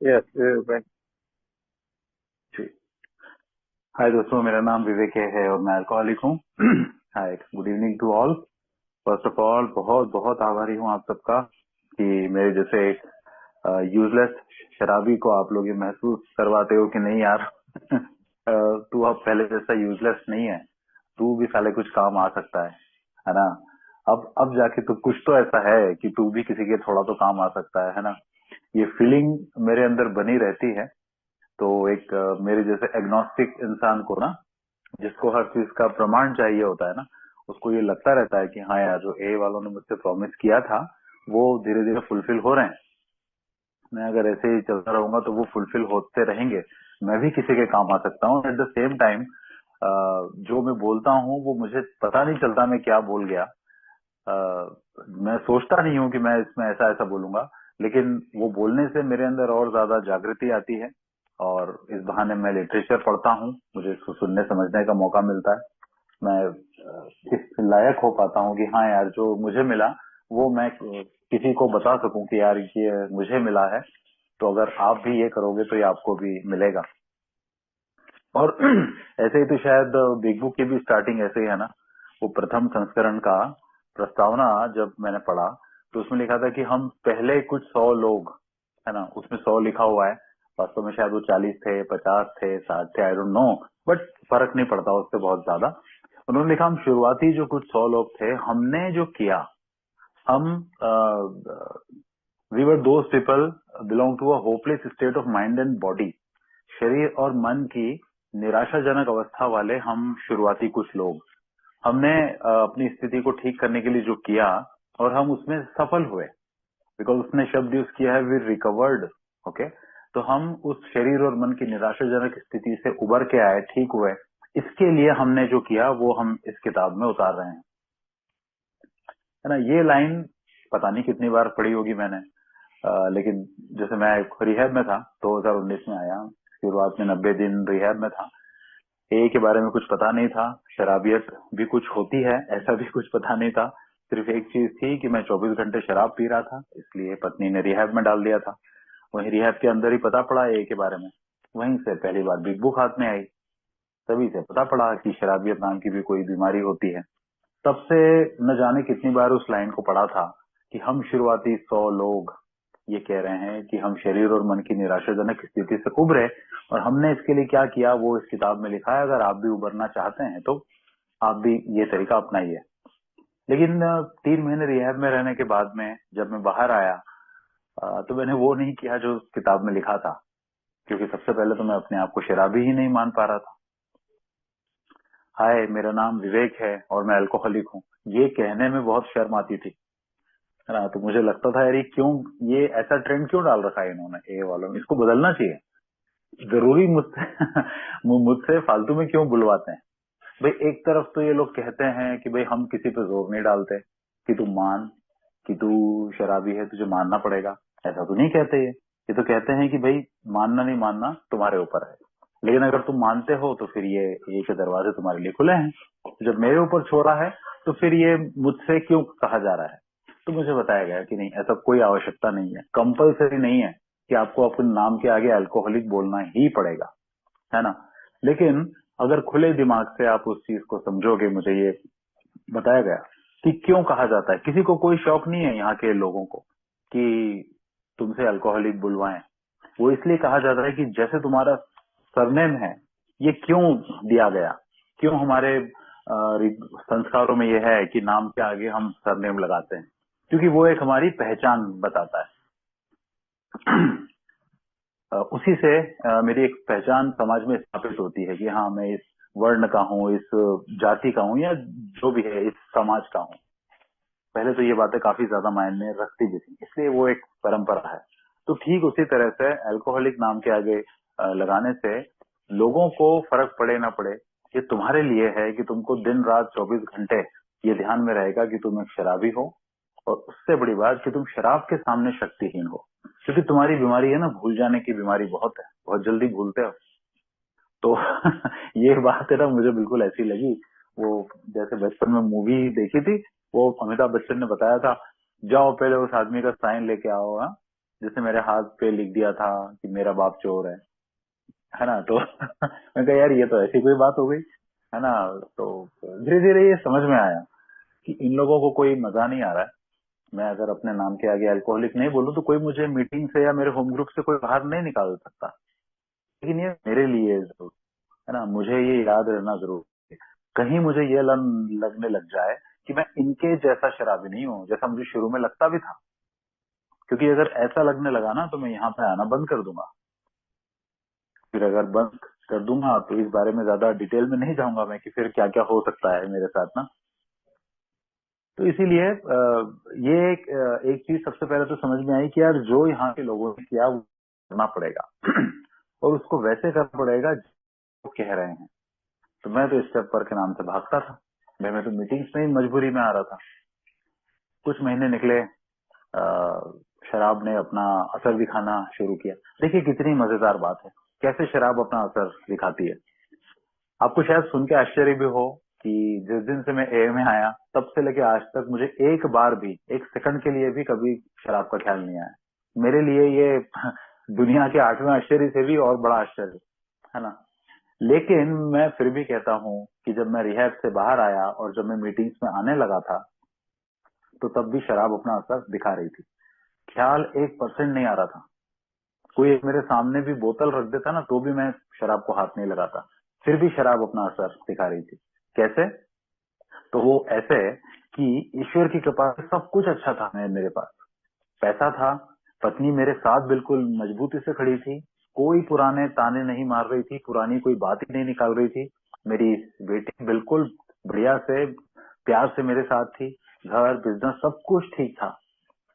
Yes भाई। जी। हाय दोस्तों, मेरा नाम विवेक है और मैं अल्कोहलिक हूँ। Hi, good evening to all. First of all बहुत बहुत आभारी हूँ आप सबका कि मेरे जैसे यूजलेस शराबी को आप लोग ये महसूस करवाते हो कि नहीं यार। तू अब पहले जैसा यूजलेस नहीं है। तू भी साले कुछ काम आ सकता है ना। अब जाके तो कुछ तो ऐसा है कि तू भी किसी के थोड़ा तो काम आ सकता है ना। ये फीलिंग मेरे अंदर बनी रहती है। तो एक मेरे जैसे एग्नोस्टिक इंसान को ना, जिसको हर चीज का प्रमाण चाहिए होता है ना, उसको ये लगता रहता है कि हाँ यार, जो ए वालों ने मुझसे प्रॉमिस किया था वो धीरे धीरे फुलफिल हो रहे हैं। मैं अगर ऐसे ही चलता रहूंगा तो वो फुलफिल होते रहेंगे। मैं भी किसी के काम आ सकता हूँ। एट द सेम टाइम जो मैं बोलता हूँ वो मुझे पता नहीं चलता मैं क्या बोल गया। मैं सोचता नहीं हूँ कि मैं इसमें ऐसा ऐसा बोलूंगा, लेकिन वो बोलने से मेरे अंदर और ज्यादा जागृति आती है। और इस बहाने मैं लिटरेचर पढ़ता हूँ, मुझे इसको सुनने समझने का मौका मिलता है। मैं इस लायक हो पाता हूँ कि हाँ यार, जो मुझे मिला वो मैं किसी को बता सकूं कि यार ये मुझे मिला है। तो अगर आप भी ये करोगे तो ये आपको भी मिलेगा। और ऐसे ही तो शायद बिग बुक की भी स्टार्टिंग ऐसे ही है ना। वो प्रथम संस्करण का प्रस्तावना जब मैंने पढ़ा तो उसमें लिखा था कि हम पहले कुछ 100 लोग, है ना, उसमें 100 लिखा हुआ है। वास्तव में शायद वो 40 थे, 50 थे, 60 थे, आई डोंट नो। बट फर्क नहीं पड़ता उससे बहुत ज्यादा। उन्होंने लिखा हम शुरुआती जो कुछ 100 लोग थे, हमने जो किया, हम we were those people belong to a hopeless state of mind and body. शरीर और मन की निराशाजनक अवस्था वाले हम शुरुआती कुछ लोग। हमने अपनी स्थिति को ठीक करने के लिए जो किया और हम उसमें सफल हुए। बिकॉज उसने शब्द यूज किया है, वी रिकवर्ड। ओके। तो हम उस शरीर और मन की निराशाजनक स्थिति से उबर के आए, ठीक हुए। इसके लिए हमने जो किया वो हम इस किताब में उतार रहे हैं, है ना। ये लाइन पता नहीं कितनी बार पढ़ी होगी मैंने। लेकिन जैसे मैं रिहैब में था, 2019 में आया। शुरुआत में 90 दिन रिहैब में था। ए के बारे में कुछ पता नहीं था। शराबियत भी कुछ होती है ऐसा भी कुछ पता नहीं था। सिर्फ एक चीज थी कि मैं 24 घंटे शराब पी रहा था, इसलिए पत्नी ने रिहैब में डाल दिया था। वहीं रिहैब के अंदर ही पता पड़ा ए के बारे में। वहीं से पहली बार बिग बुक हाथ में आई। तभी से पता पड़ा कि शराबियत नाम की भी कोई बीमारी होती है। तब से न जाने कितनी बार उस लाइन को पढ़ा था कि हम शुरुआती 100 लोग ये कह रहे हैं कि हम शरीर और मन की निराशाजनक स्थिति से उभरे। और हमने इसके लिए क्या किया वो इस किताब में लिखा है। अगर आप भी उभरना चाहते हैं तो आप भी ये तरीका अपनाइए। लेकिन 3 महीने रिहैब में रहने के बाद में जब मैं बाहर आया, तो मैंने वो नहीं किया जो उस किताब में लिखा था। क्योंकि सबसे पहले तो मैं अपने आप को शराबी ही नहीं मान पा रहा था। हाय, मेरा नाम विवेक है और मैं अल्कोहलिक हूँ, ये कहने में बहुत शर्म आती थी, है ना। तो मुझे लगता था यार, ये क्यों, ये ऐसा ट्रेंड क्यों डाल रखा है इन्होंने, ए वालों ने, इसको बदलना चाहिए। जरूरी मुझसे मुझसे फालतू में क्यों बुलवाते हैं। भाई एक तरफ तो ये लोग कहते हैं कि भाई हम किसी पे जोर नहीं डालते कि तू मान, कि तू शराबी है तुझे मानना पड़ेगा। ऐसा तो नहीं कहते ये तो कहते हैं कि भाई मानना नहीं मानना तुम्हारे ऊपर है। लेकिन अगर तुम मानते हो तो फिर ये के दरवाजे तुम्हारे लिए खुले हैं। तो जब मेरे ऊपर छोड़ा है तो फिर ये मुझसे क्यों कहा जा रहा है। तो मुझे बताया गया कि नहीं, ऐसा कोई आवश्यकता नहीं है, कंपलसरी नहीं है कि आपको अपने नाम के आगे अल्कोहलिक बोलना ही पड़ेगा, है ना। लेकिन अगर खुले दिमाग से आप उस चीज को समझोगे, मुझे ये बताया गया कि क्यों कहा जाता है। किसी को कोई शौक नहीं है यहाँ के लोगों को कि तुमसे अल्कोहलिक बुलवाएं। वो इसलिए कहा जाता है कि जैसे तुम्हारा सरनेम है, ये क्यों दिया गया, क्यों हमारे संस्कारों में ये है कि नाम के आगे हम सरनेम लगाते हैं। क्योंकि वो एक हमारी पहचान बताता है। उसी से मेरी एक पहचान समाज में स्थापित होती है कि हाँ, मैं इस वर्ण का हूँ, इस जाति का हूँ, या जो भी है इस समाज का हूँ। पहले तो ये बातें काफी ज्यादा मायने रखती भी थी, इसलिए वो एक परंपरा है। तो ठीक उसी तरह से अल्कोहलिक नाम के आगे लगाने से लोगों को फर्क पड़े ना पड़े, ये तुम्हारे लिए है कि तुमको दिन रात 24 घंटे ये ध्यान में रहेगा कि तुम एक शराबी हो। और उससे बड़ी बात कि तुम शराब के सामने शक्तिहीन हो। क्योंकि तुम्हारी बीमारी है ना, भूल जाने की बीमारी बहुत है, बहुत जल्दी भूलते हो। तो ये बात है ना, मुझे बिल्कुल ऐसी लगी। वो जैसे बचपन में मूवी देखी थी, वो अमिताभ बच्चन ने बताया था, जाओ पहले उस आदमी का साइन लेके आओ, हाँ, जैसे मेरे हाथ पे लिख दिया था कि मेरा बाप चोर है ना। तो मैं कहा यार ये तो ऐसी कोई बात हो गई, है ना। तो धीरे धीरे ये समझ में आया कि इन लोगों को कोई मजा नहीं आ रहा है। मैं अगर अपने नाम के आगे अल्कोहलिक नहीं बोलूं तो कोई मुझे मीटिंग से या मेरे होम ग्रुप से कोई बाहर नहीं निकाल सकता, लेकिन ये मेरे लिए जरूर, है ना। मुझे ये याद रहना जरूर है। कहीं मुझे ये लगने लग जाए कि मैं इनके जैसा शराबी नहीं हूँ जैसा मुझे शुरू में लगता भी था, क्योंकि अगर ऐसा लगने लगा ना तो मैं यहाँ पे आना बंद कर दूंगा। फिर अगर बंद कर दूंगा तो इस बारे में ज्यादा डिटेल में नहीं जाऊंगा मैं कि फिर क्या क्या हो सकता है मेरे साथ ना। तो इसीलिए एक चीज सबसे पहले तो समझ में आई कि यार जो यहाँ के लोगों ने किया वो करना पड़ेगा और उसको वैसे करना पड़ेगा जो कह रहे हैं। तो मैं तो स्टेप पर के नाम से भागता था। मैं तो मीटिंग्स में ही मजबूरी में आ रहा था। कुछ महीने निकले, शराब ने अपना असर दिखाना शुरू किया। देखिए कितनी मजेदार बात है, कैसे शराब अपना असर दिखाती है। आपको शायद सुन के आश्चर्य भी हो कि जिस दिन से मैं ए में आया तब से लेके आज तक मुझे एक बार भी, एक सेकंड के लिए भी कभी शराब का ख्याल नहीं आया। मेरे लिए ये दुनिया के 8वें आश्चर्य से भी और बड़ा आश्चर्य है ना। लेकिन मैं फिर भी कहता हूँ कि जब मैं रिहैब से बाहर आया और जब मैं मीटिंग्स में आने लगा था तो तब भी शराब अपना असर दिखा रही थी। ख्याल 1% नहीं आ रहा था। कोई एक मेरे सामने भी बोतल रख देता ना तो भी मैं शराब को हाथ नहीं लगाता, फिर भी शराब अपना असर दिखा रही थी। कैसे? तो वो ऐसे कि ईश्वर की कृपा से सब कुछ अच्छा था। मेरे पास पैसा था, पत्नी मेरे साथ बिल्कुल मजबूती से खड़ी थी, कोई पुराने ताने नहीं मार रही थी, पुरानी कोई बात ही नहीं निकाल रही थी। मेरी बेटी बिल्कुल बढ़िया से प्यार से मेरे साथ थी। घर बिजनेस सब कुछ ठीक था।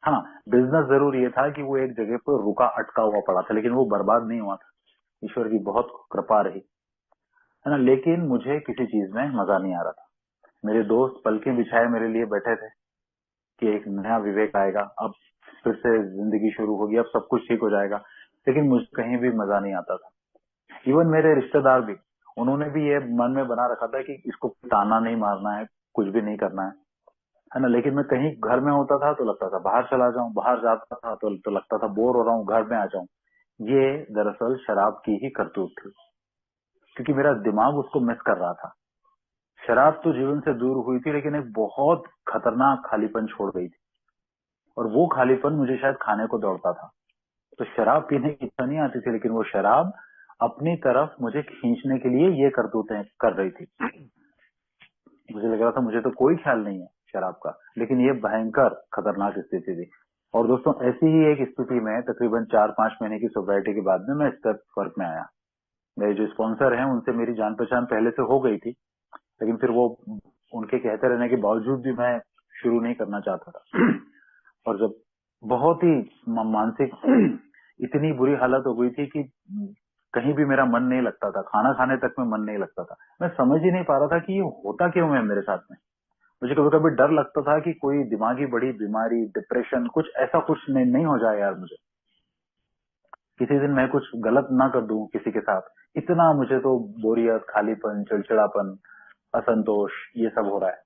हाँ, बिजनेस जरूर ये था कि वो एक जगह पर रुका अटका हुआ पड़ा था, लेकिन वो बर्बाद नहीं हुआ था। ईश्वर की बहुत कृपा रही, है ना। लेकिन मुझे किसी चीज में मजा नहीं आ रहा था। मेरे दोस्त पलकें बिछाए मेरे लिए बैठे थे कि एक नया विवेक आएगा, अब फिर से जिंदगी शुरू होगी, अब सब कुछ ठीक हो जाएगा। लेकिन मुझे कहीं भी मजा नहीं आता था। इवन मेरे रिश्तेदार भी, उन्होंने भी ये मन में बना रखा था कि इसको ताना नहीं मारना है, कुछ भी नहीं करना है ना। लेकिन मैं कहीं घर में होता था तो लगता था बाहर चला जाऊं, बाहर जाता था तो लगता था बोर हो रहा हूँ, घर में आ जाऊं। ये दरअसल शराब की ही करतूत थी, क्योंकि मेरा दिमाग उसको मिस कर रहा था। शराब तो जीवन से दूर हुई थी, लेकिन एक बहुत खतरनाक खालीपन छोड़ गई थी, और वो खालीपन मुझे शायद खाने को दौड़ता था। तो शराब पीने की इच्छा नहीं आती थी, लेकिन वो शराब अपनी तरफ मुझे खींचने के लिए ये करतूतें कर रही थी। मुझे लग रहा था मुझे तो कोई ख्याल नहीं है शराब का, लेकिन ये भयंकर खतरनाक स्थिति थी। और दोस्तों ऐसी ही एक स्थिति में तकरीबन 4-5 महीने की सोब्रिटी के बाद में मैं स्टेप वर्क में आया। मेरे जो स्पॉन्सर हैं उनसे मेरी जान पहचान पहले से हो गई थी, लेकिन फिर वो उनके कहते रहने के बावजूद भी मैं शुरू नहीं करना चाहता था। और जब बहुत ही मानसिक इतनी बुरी हालत हो गई थी कि कहीं भी मेरा मन नहीं लगता था, खाना खाने तक में मन नहीं लगता था। मैं समझ ही नहीं पा रहा था कि ये होता क्यों है मेरे साथ में। मुझे कभी कभी डर लगता था कि कोई दिमागी बड़ी बीमारी, डिप्रेशन, कुछ ऐसा कुछ नहीं हो जाए यार मुझे, किसी दिन मैं कुछ गलत ना कर दूं किसी के साथ। इतना मुझे तो बोरियत, खालीपन, चिड़चिड़ापन, असंतोष, ये सब हो रहा है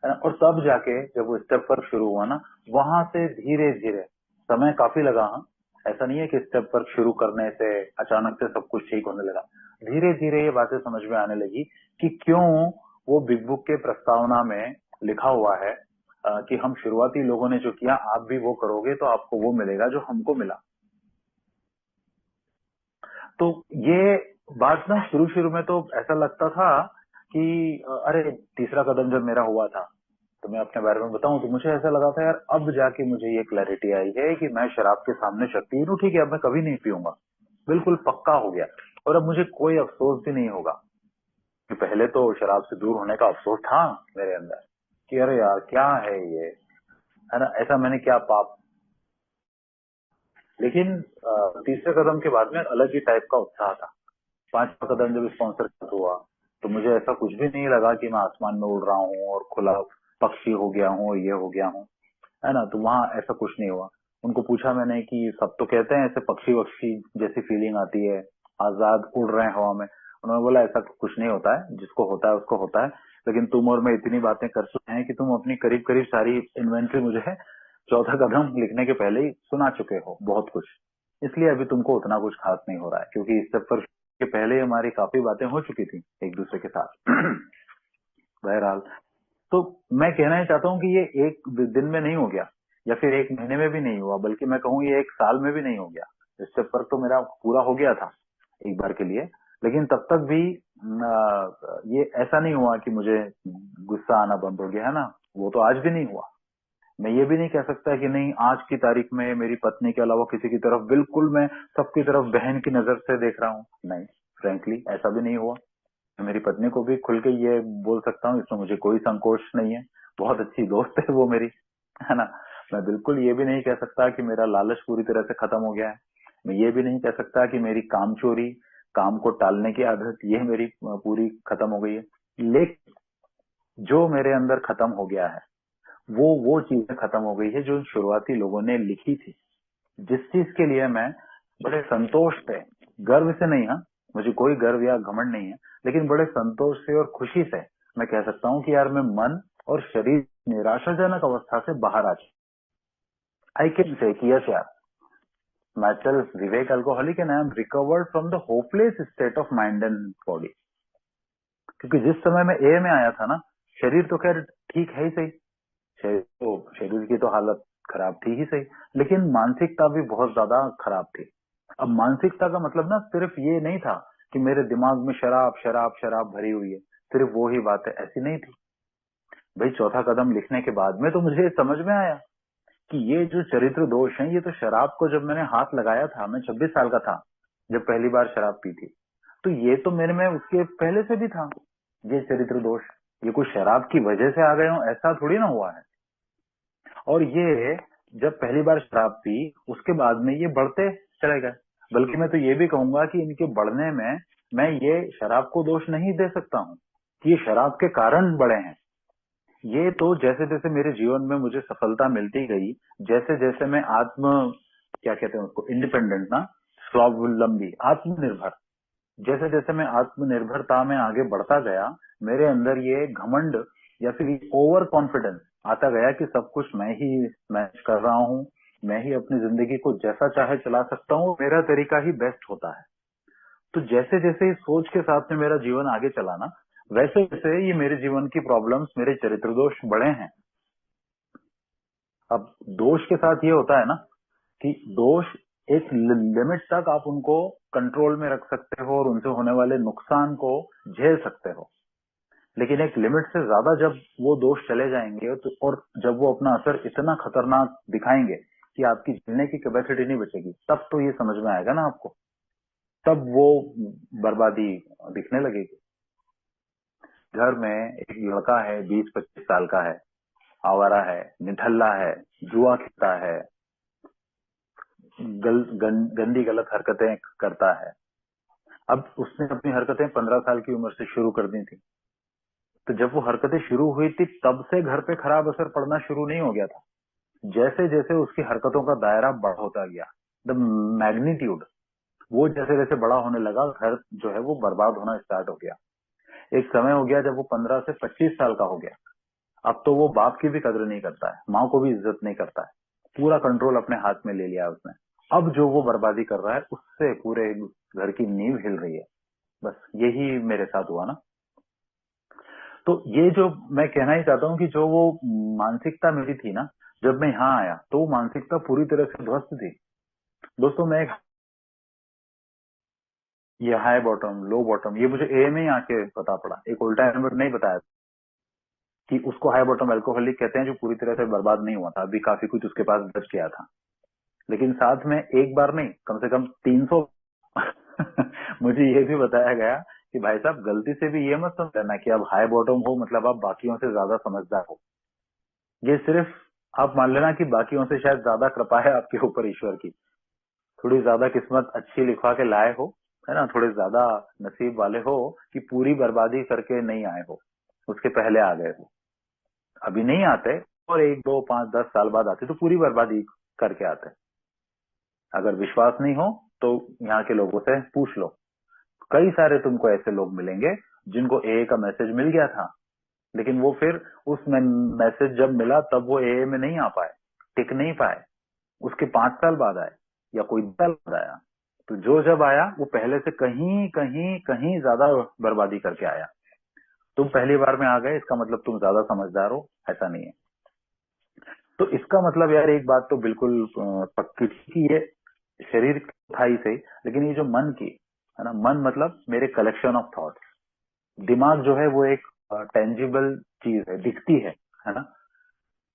ना। और तब जाके जब वो स्टेप वर्क शुरू हुआ ना, वहां से धीरे धीरे, समय काफी लगा। हाँ, ऐसा नहीं है कि स्टेप वर्क शुरू करने से अचानक से सब कुछ ठीक होने लगा। धीरे धीरे ये बातें समझ में आने लगी कि क्यों वो बिग बुक के प्रस्तावना में लिखा हुआ है कि हम शुरुआती लोगों ने जो किया आप भी वो करोगे तो आपको वो मिलेगा जो हमको मिला। तो ये बात ना शुरू शुरू में तो ऐसा लगता था कि अरे तीसरा कदम जब मेरा हुआ था, तो मैं अपने बारे में बताऊं तो मुझे ऐसा लगा था यार अब जाके मुझे ये क्लैरिटी आई है कि मैं शराब के सामने शक्तिहीन हूँ। ठीक है, अब मैं कभी नहीं पीऊंगा, बिल्कुल पक्का हो गया। और अब मुझे कोई अफसोस भी नहीं होगा, कि पहले तो शराब से दूर होने का अफसोस था मेरे अंदर कि अरे यार क्या है ये, है ना, ऐसा मैंने क्या पाप। लेकिन तीसरे कदम के बाद में अलग ही टाइप का उत्साह था। 5वां कदम जब स्पॉन्सर हुआ तो मुझे ऐसा कुछ भी नहीं लगा कि मैं आसमान में उड़ रहा हूँ और खुला पक्षी हो गया हूँ और ये हो गया हूँ, है ना। तो वहाँ ऐसा कुछ नहीं हुआ। उनको पूछा मैंने कि सब तो कहते हैं ऐसे पक्षी वक्षी जैसी फीलिंग आती है, आजाद उड़ रहे हैं हवा में। उन्होंने बोला ऐसा कुछ नहीं होता है, जिसको होता है उसको होता है। लेकिन तुम और मैं इतनी बातें कर चुके हैं कि तुम अपनी करीब करीब सारी इन्वेंट्री मुझे चौथा कदम लिखने के पहले ही सुना चुके हो बहुत कुछ, इसलिए अभी तुमको उतना कुछ खास नहीं हो रहा है, क्योंकि इस सब पर के पहले हमारी काफी बातें हो चुकी थी एक दूसरे के साथ। बहरहाल, तो मैं कहना ही चाहता हूँ कि ये एक दिन में नहीं हो गया, या फिर एक महीने में भी नहीं हुआ, बल्कि मैं कहूँ ये एक साल में भी नहीं हो गया। इससे पर तो मेरा पूरा हो गया था एक बार के लिए, लेकिन तब तक भी ये ऐसा नहीं हुआ कि मुझे गुस्सा आना बंद हो गया है ना, वो तो आज भी नहीं हुआ। मैं ये भी नहीं कह सकता कि नहीं, आज की तारीख में मेरी पत्नी के अलावा किसी की तरफ बिल्कुल मैं सबकी तरफ बहन की नजर से देख रहा हूँ, नहीं, फ्रेंकली ऐसा भी नहीं हुआ। मैं मेरी पत्नी को भी खुल के ये बोल सकता हूँ, इसमें मुझे कोई संकोच नहीं है, बहुत अच्छी दोस्त है वो मेरी, है ना। मैं बिल्कुल ये भी नहीं कह सकता कि मेरा लालच पूरी तरह से खत्म हो गया है। मैं ये भी नहीं कह सकता कि मेरी काम चोरी, काम को टालने की आदत, ये मेरी पूरी खत्म हो गई है। लेकिन जो मेरे अंदर खत्म हो गया है, वो चीजें खत्म हो गई है जो शुरुआती लोगों ने लिखी थी, जिस चीज के लिए मैं बड़े संतोष से, गर्व से नहीं, हाँ, मुझे कोई गर्व या घमंड नहीं है, लेकिन बड़े संतोष से और खुशी से मैं कह सकता हूँ कि यार मैं मन और शरीर निराशाजनक अवस्था से बाहर आ चुका। आई कैन से कि यस यार, myself Vivek alcoholic and I am recovered from the hopeless state of mind and body। क्योंकि जिस समय मैं ए में आया था ना, शरीर तो खैर ठीक है ही सही, शरीर की तो हालत खराब थी ही सही, लेकिन मानसिकता भी बहुत ज्यादा खराब थी। अब मानसिकता का मतलब ना सिर्फ ये नहीं था कि मेरे दिमाग में शराब शराब शराब भरी हुई है, सिर्फ वो ही बात है, ऐसी नहीं थी भाई। चौथा कदम लिखने के बाद में तो मुझे समझ में आया कि ये जो चरित्र दोष हैं, ये तो शराब को जब मैंने हाथ लगाया था, मैं 26 साल का था जब पहली बार शराब पी थी, तो ये तो मेरे में उसके पहले से भी था ये चरित्र दोष। ये कोई शराब की वजह से आ गए हो ऐसा थोड़ी ना हुआ है। और ये जब पहली बार शराब पी, उसके बाद में ये बढ़ते चले गए। बल्कि मैं तो ये भी कहूंगा कि इनके बढ़ने में मैं ये शराब को दोष नहीं दे सकता हूँ कि ये शराब के कारण बढ़े हैं। ये तो जैसे जैसे मेरे जीवन में मुझे सफलता मिलती गई, जैसे जैसे मैं क्या कहते हैं उसको, इंडिपेंडेंट ना, स्वावलंबी, आत्मनिर्भर, जैसे जैसे मैं आत्मनिर्भरता में आगे बढ़ता गया, मेरे अंदर ये घमंड या फिर ओवर कॉन्फिडेंस आता गया कि सब कुछ मैं ही मैनेज कर रहा हूँ, मैं ही अपनी जिंदगी को जैसा चाहे चला सकता हूँ, मेरा तरीका ही बेस्ट होता है। तो जैसे जैसे इस सोच के साथ में मेरा जीवन आगे चला ना, वैसे वैसे ये मेरे जीवन की प्रॉब्लम्स, मेरे चरित्र दोष बढ़े हैं। अब दोष के साथ ये होता है ना कि दोष एक लिमिट तक आप उनको कंट्रोल में रख सकते हो और उनसे होने वाले नुकसान को झेल सकते हो, लेकिन एक लिमिट से ज्यादा जब वो दोष चले जाएंगे तो, और जब वो अपना असर इतना खतरनाक दिखाएंगे कि आपकी झेलने की कैपेसिटी नहीं बचेगी, तब तो ये समझ में आएगा ना आपको, तब वो बर्बादी दिखने लगेगी। घर में एक लड़का है, 20-25 साल का है, आवारा है, निठल्ला है, जुआ खेलता है, गंदी गलत हरकतें करता है। अब उसने अपनी हरकतें 15 साल की उम्र से शुरू कर दी थी, तो जब वो हरकतें शुरू हुई थी तब से घर पे खराब असर पड़ना शुरू नहीं हो गया था। जैसे जैसे उसकी हरकतों का दायरा बड़ा होता गया, द मैग्नीट्यूड, वो जैसे जैसे बड़ा होने लगा, घर जो है वो बर्बाद होना स्टार्ट हो गया। एक समय हो गया जब वो 15 से 25 साल का हो गया, अब तो वो बाप की भी कदर नहीं करता है, माँ को भी इज्जत नहीं करता है, पूरा कंट्रोल अपने हाथ में ले लिया उसने। अब जो वो बर्बादी कर रहा है उससे पूरे घर की नींव हिल रही है। बस यही मेरे साथ हुआ ना। तो ये जो मैं कहना ही चाहता हूँ कि जो वो मानसिकता मेरी थी ना, जब मैं यहाँ आया तो वो मानसिकता पूरी तरह से ध्वस्त थी। दोस्तों, मैं ये हाई बॉटम लो बॉटम ये मुझे ए में ही आके पता पड़ा, एक उल्टा नंबर नहीं बताया कि उसको हाई बॉटम अल्कोहलिक कहते हैं जो पूरी तरह से बर्बाद नहीं हुआ था, अभी काफी कुछ उसके पास बच गया था। लेकिन साथ में एक बार नहीं, कम से कम 300 मुझे ये भी बताया गया कि भाई साहब गलती से भी ये मत समझ लेना कि अब हाई बॉटम हो मतलब आप बाकियों से ज्यादा समझदार हो। ये सिर्फ आप मान लेना कि बाकियों से शायद ज्यादा कृपा है आपके ऊपर ईश्वर की, थोड़ी ज्यादा किस्मत अच्छी लिखवा के लाए हो, है ना, थोड़े ज्यादा नसीब वाले हो कि पूरी बर्बादी करके नहीं आए हो, उसके पहले आ गए हो। अभी नहीं आते और 1, 2, 5, 10 साल बाद आते तो पूरी बर्बादी करके आते। अगर विश्वास नहीं हो तो यहाँ के लोगों से पूछ लो, कई सारे तुमको ऐसे लोग मिलेंगे जिनको ए का मैसेज मिल गया था, लेकिन वो फिर उस मैसेज जब मिला तब वो ए में नहीं आ पाए, टिक नहीं पाए, उसके 5 साल बाद आए या कोई 10 साल बाद आया, तो जो जब आया वो पहले से कहीं कहीं कहीं ज्यादा बर्बादी करके आया। तुम पहली बार में आ गए इसका मतलब तुम ज्यादा समझदार हो, ऐसा नहीं है। तो इसका मतलब यार एक बात तो बिल्कुल पक्की थी कि ये शरीर था ही सही, लेकिन ये जो मन की है ना, मन मतलब मेरे कलेक्शन ऑफ थॉट्स। दिमाग जो है वो एक टेंजिबल चीज है, दिखती है ना।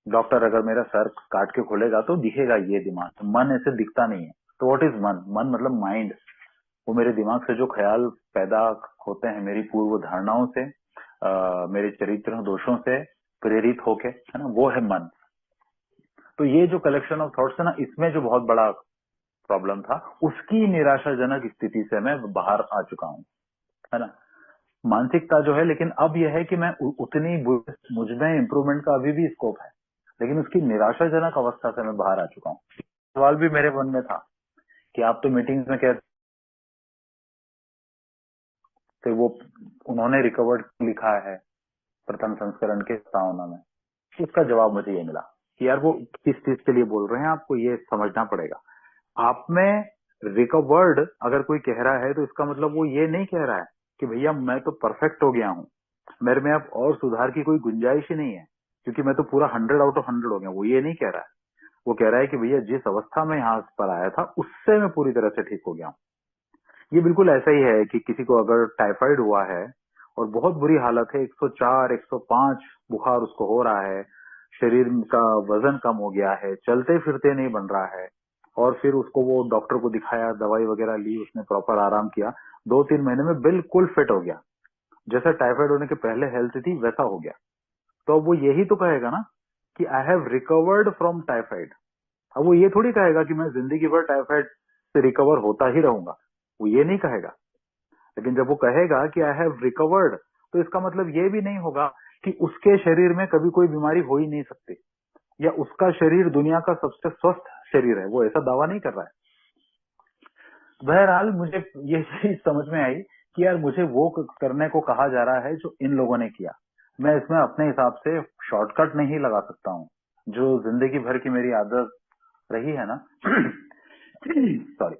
डॉक्टर अगर मेरा सर काट के खोलेगा तो दिखेगा ये दिमाग, तो मन ऐसे दिखता नहीं है। तो व्हाट इज मन? मन मतलब माइंड। वो मेरे दिमाग से जो ख्याल पैदा होते हैं मेरी पूर्व धारणाओं से, मेरे चरित्र दोषों से प्रेरित होके, है ना, वो है मन। तो ये जो कलेक्शन ऑफ थॉट्स है ना, इसमें जो बहुत बड़ा प्रॉब्लम था, उसकी निराशाजनक स्थिति से मैं बाहर आ चुका हूँ, है ना। मानसिकता जो है, लेकिन अब यह है कि मैं उतनी मुझ में इम्प्रूवमेंट का अभी भी स्कोप है, लेकिन उसकी निराशाजनक अवस्था से मैं बाहर आ चुका हूँ। सवाल भी मेरे मन में था कि आप तो मीटिंग्स में कहते थे, वो उन्होंने रिकवर्ड लिखा है प्रथम संस्करण के प्रस्तावना में। उसका जवाब मुझे ये मिला कि यार वो किस चीज के लिए बोल रहे हैं, आपको ये समझना पड़ेगा। आप में रिकवर्ड अगर कोई कह रहा है तो इसका मतलब वो ये नहीं कह रहा है कि भैया मैं तो परफेक्ट हो गया हूँ, मेरे में अब और सुधार की कोई गुंजाइश ही नहीं है, क्योंकि मैं तो पूरा 100 आउट ऑफ 100 हो गया। वो ये नहीं कह रहा है। वो कह रहा है कि भैया जिस अवस्था में यहाँ पर आया था उससे मैं पूरी तरह से ठीक हो गया हूँ। ये बिल्कुल ऐसा ही है कि किसी को अगर टाइफाइड हुआ है और बहुत बुरी हालत है, 104 105 बुखार उसको हो रहा है, शरीर का वजन कम हो गया है, चलते फिरते नहीं बन रहा है, और फिर उसको वो डॉक्टर को दिखाया, दवाई वगैरह ली, उसने प्रॉपर आराम किया, 2-3 महीने में बिल्कुल फिट हो गया, जैसा टाइफाइड होने के पहले हेल्थ थी वैसा हो गया। तो अब वो यही तो कहेगा ना कि I have recovered from typhoid. अब वो ये थोड़ी कहेगा कि मैं जिंदगी भर टाइफाइड से रिकवर होता ही रहूंगा, वो ये नहीं कहेगा। लेकिन जब वो कहेगा कि आई हैव रिकवर्ड, तो इसका मतलब ये भी नहीं होगा कि उसके शरीर में कभी कोई बीमारी हो ही नहीं सकती, या उसका शरीर दुनिया का सबसे स्वस्थ शरीर है, वो ऐसा दावा नहीं कर रहा है। बहरहाल मुझे ये चीज समझ में आई कि यार मुझे वो करने को कहा जा रहा है जो इन लोगों ने किया। मैं इसमें अपने हिसाब से शॉर्टकट नहीं लगा सकता हूँ, जो जिंदगी भर की मेरी आदत रही है ना सॉरी,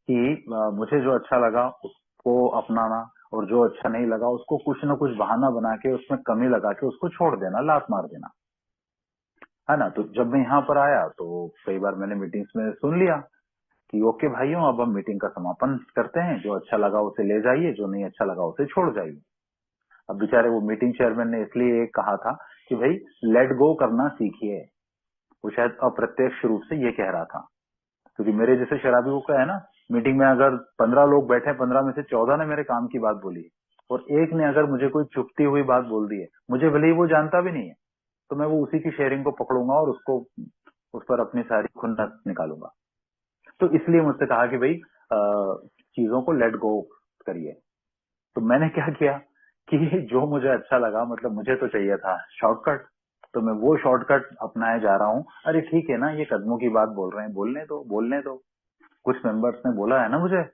कि मुझे जो अच्छा लगा उसको अपनाना, और जो अच्छा नहीं लगा उसको कुछ न कुछ बहाना बना के, उसमें कमी लगा के उसको छोड़ देना, लात मार देना, है ना। तो जब मैं यहाँ पर आया तो कई बार मैंने मीटिंग्स में सुन लिया कि ओके भाइयों, अब हम मीटिंग का समापन करते हैं, जो अच्छा लगा उसे ले जाइए, जो नहीं अच्छा लगा उसे छोड़ जाइए। अब बेचारे वो मीटिंग चेयरमैन ने इसलिए कहा था कि भाई लेट गो करना सीखिए, वो शायद अप्रत्यक्ष रूप से ये कह रहा था, क्योंकि मेरे जैसे शराबियों का है ना, मीटिंग में अगर 15 लोग बैठे, 15 में से 14 ने मेरे काम की बात बोली है, और एक ने अगर मुझे कोई चुपती हुई बात बोल दी है, मुझे भले ही वो जानता भी नहीं है, तो मैं वो उसी की शेयरिंग को पकड़ूंगा और उसको उस पर अपनी सारी खुन्नस निकालूंगा। तो इसलिए मुझसे कहा कि भाई चीजों को लेट गो करिए। तो मैंने क्या किया कि जो मुझे अच्छा लगा, मतलब मुझे तो चाहिए था शॉर्टकट, तो मैं वो शॉर्टकट अपनाए जा रहा हूँ। अरे ठीक है ना, ये कदमों की बात बोल रहे हैं, बोलने दो बोलने दो। कुछ मेंबर्स ने बोला है ना, मुझे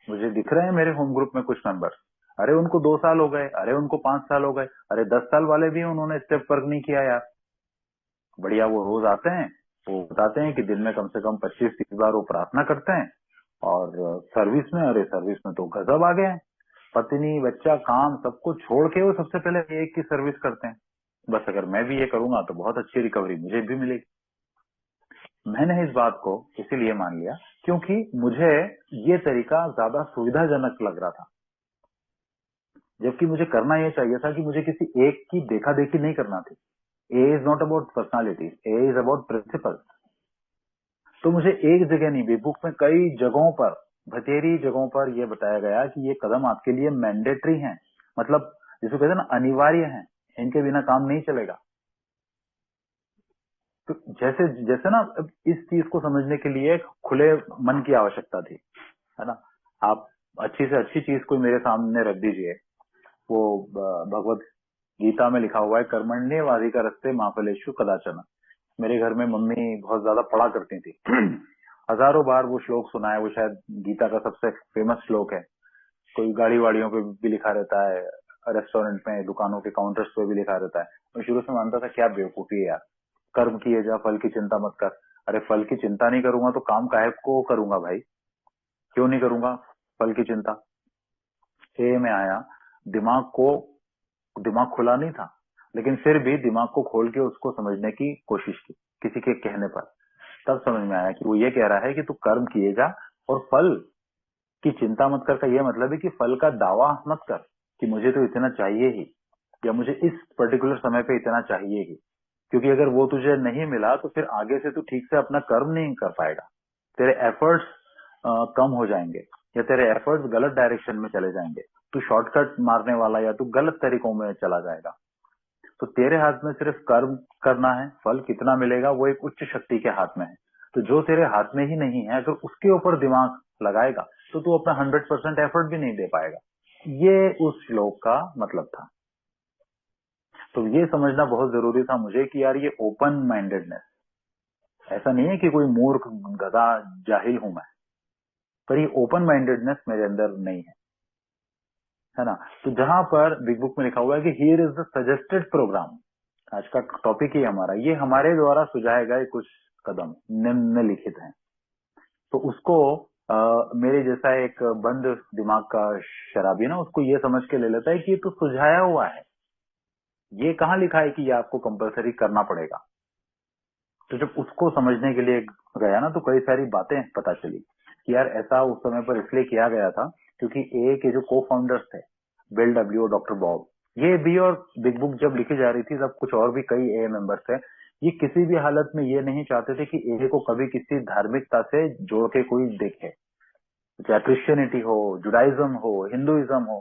मुझे दिख रहे हैं मेरे होम ग्रुप में कुछ मेंबर्स, अरे उनको 2 साल हो गए, अरे उनको 5 साल हो गए, अरे 10 साल वाले भी उन्होंने स्टेप वर्क नहीं किया यार। बढ़िया, वो रोज आते हैं, वो बताते हैं कि दिन में कम से कम 25-30 बार वो प्रार्थना करते हैं, और सर्विस में, अरे सर्विस में तो गजब आ गए हैं, पत्नी बच्चा काम सबको छोड़ के वो सबसे पहले एक की सर्विस करते हैं। बस अगर मैं भी ये करूंगा तो बहुत अच्छी रिकवरी मुझे भी मिलेगी। मैंने इस बात को इसीलिए मान लिया क्योंकि मुझे ये तरीका ज्यादा सुविधाजनक लग रहा था, जबकि मुझे करना ये चाहिए था कि मुझे किसी एक की देखा देखी नहीं करना थी। A is not about personality, A is about principle. तो मुझे एक जगह नहीं, बेबुक में कई जगहों पर, भतेरी जगहों पर यह बताया गया कि ये कदम आपके लिए मैंडेटरी हैं, मतलब जिसको कहते हैं ना अनिवार्य हैं, इनके बिना काम नहीं चलेगा। तो जैसे जैसे ना, अब इस चीज को समझने के लिए एक खुले मन की आवश्यकता थी, है ना। आप अच्छी से अच्छी चीज कोई मेरे सामने रख दीजिए, वो भगवत गीता में लिखा हुआ है, कर्मण्येवाधिकारस्ते मा फलेषु कदाचन। मेरे घर में मम्मी बहुत ज्यादा पढ़ा करती थी हजारों बार वो श्लोक सुना है, वो शायद गीता का सबसे फेमस श्लोक है। कोई गाड़ी वाड़ियों पे भी लिखा रहता है, रेस्टोरेंट में, दुकानों के काउंटर्स पे भी लिखा रहता है। मैं शुरू से मानता था क्या बेवकूफी है यार, कर्म किए जा, फल की चिंता मत कर। अरे फल की चिंता नहीं करूंगा तो काम काहे को करूंगा भाई? क्यों नहीं करूंगा फल की चिंता? ए में आया, दिमाग को दिमाग खुला नहीं था, लेकिन फिर भी दिमाग को खोल के उसको समझने की कोशिश की किसी के कहने पर। तब समझ में आया कि वो ये कह रहा है कि तू कर्म किए जा और फल की चिंता मत कर। का ये मतलब है कि फल का दावा मत कर कि मुझे तो इतना चाहिए ही, या मुझे इस पर्टिकुलर समय पे इतना चाहिए ही। क्योंकि अगर वो तुझे नहीं मिला तो फिर आगे से तू ठीक से अपना कर्म नहीं कर पाएगा। तेरे एफर्ट्स कम हो जाएंगे, या तेरे एफर्ट्स गलत डायरेक्शन में चले जाएंगे। तू शॉर्टकट मारने वाला या तू गलत तरीकों में चला जाएगा। तो तेरे हाथ में सिर्फ कर्म करना है, फल कितना मिलेगा वो एक उच्च शक्ति के हाथ में है। तो जो तेरे हाथ में ही नहीं है, अगर उसके ऊपर दिमाग लगाएगा तो तू अपना 100% एफर्ट भी नहीं दे पाएगा। ये उस श्लोक का मतलब था। तो ये समझना बहुत जरूरी था मुझे कि यार ये ओपन माइंडेडनेस ऐसा नहीं है कि कोई मूर्ख गधा जाहिल हूं मैं, पर ये ओपन माइंडेडनेस मेरे अंदर नहीं है ना। तो जहां पर बिग बुक में लिखा हुआ है कि here is the suggested program, आज का टॉपिक ही हमारा, ये हमारे द्वारा सुझाए गए कुछ कदम निम्नलिखित हैं। तो उसको मेरे जैसा एक बंद दिमाग का शराबी ना उसको ये समझ के ले लेता है कि ये तो सुझाया हुआ है, ये कहाँ लिखा है कि ये आपको कंपलसरी करना पड़ेगा। तो जब उसको समझने के लिए गया ना तो कई सारी बातें पता चली कि यार ऐसा उस समय पर इसलिए किया गया था क्योंकि ए के जो को फाउंडर्स थे, बिल डब्ल्यू और डॉक्टर बॉब, ये भी और बिग बुक जब लिखी जा रही थी तब कुछ और भी कई ए मेंबर्स थे, ये किसी भी हालत में ये नहीं चाहते थे कि ए को कभी किसी धार्मिकता से जोड़ के कोई देखे, चाहे क्रिश्चियनिटी हो, जुडाइज्म हो, हिंदुइज्म हो,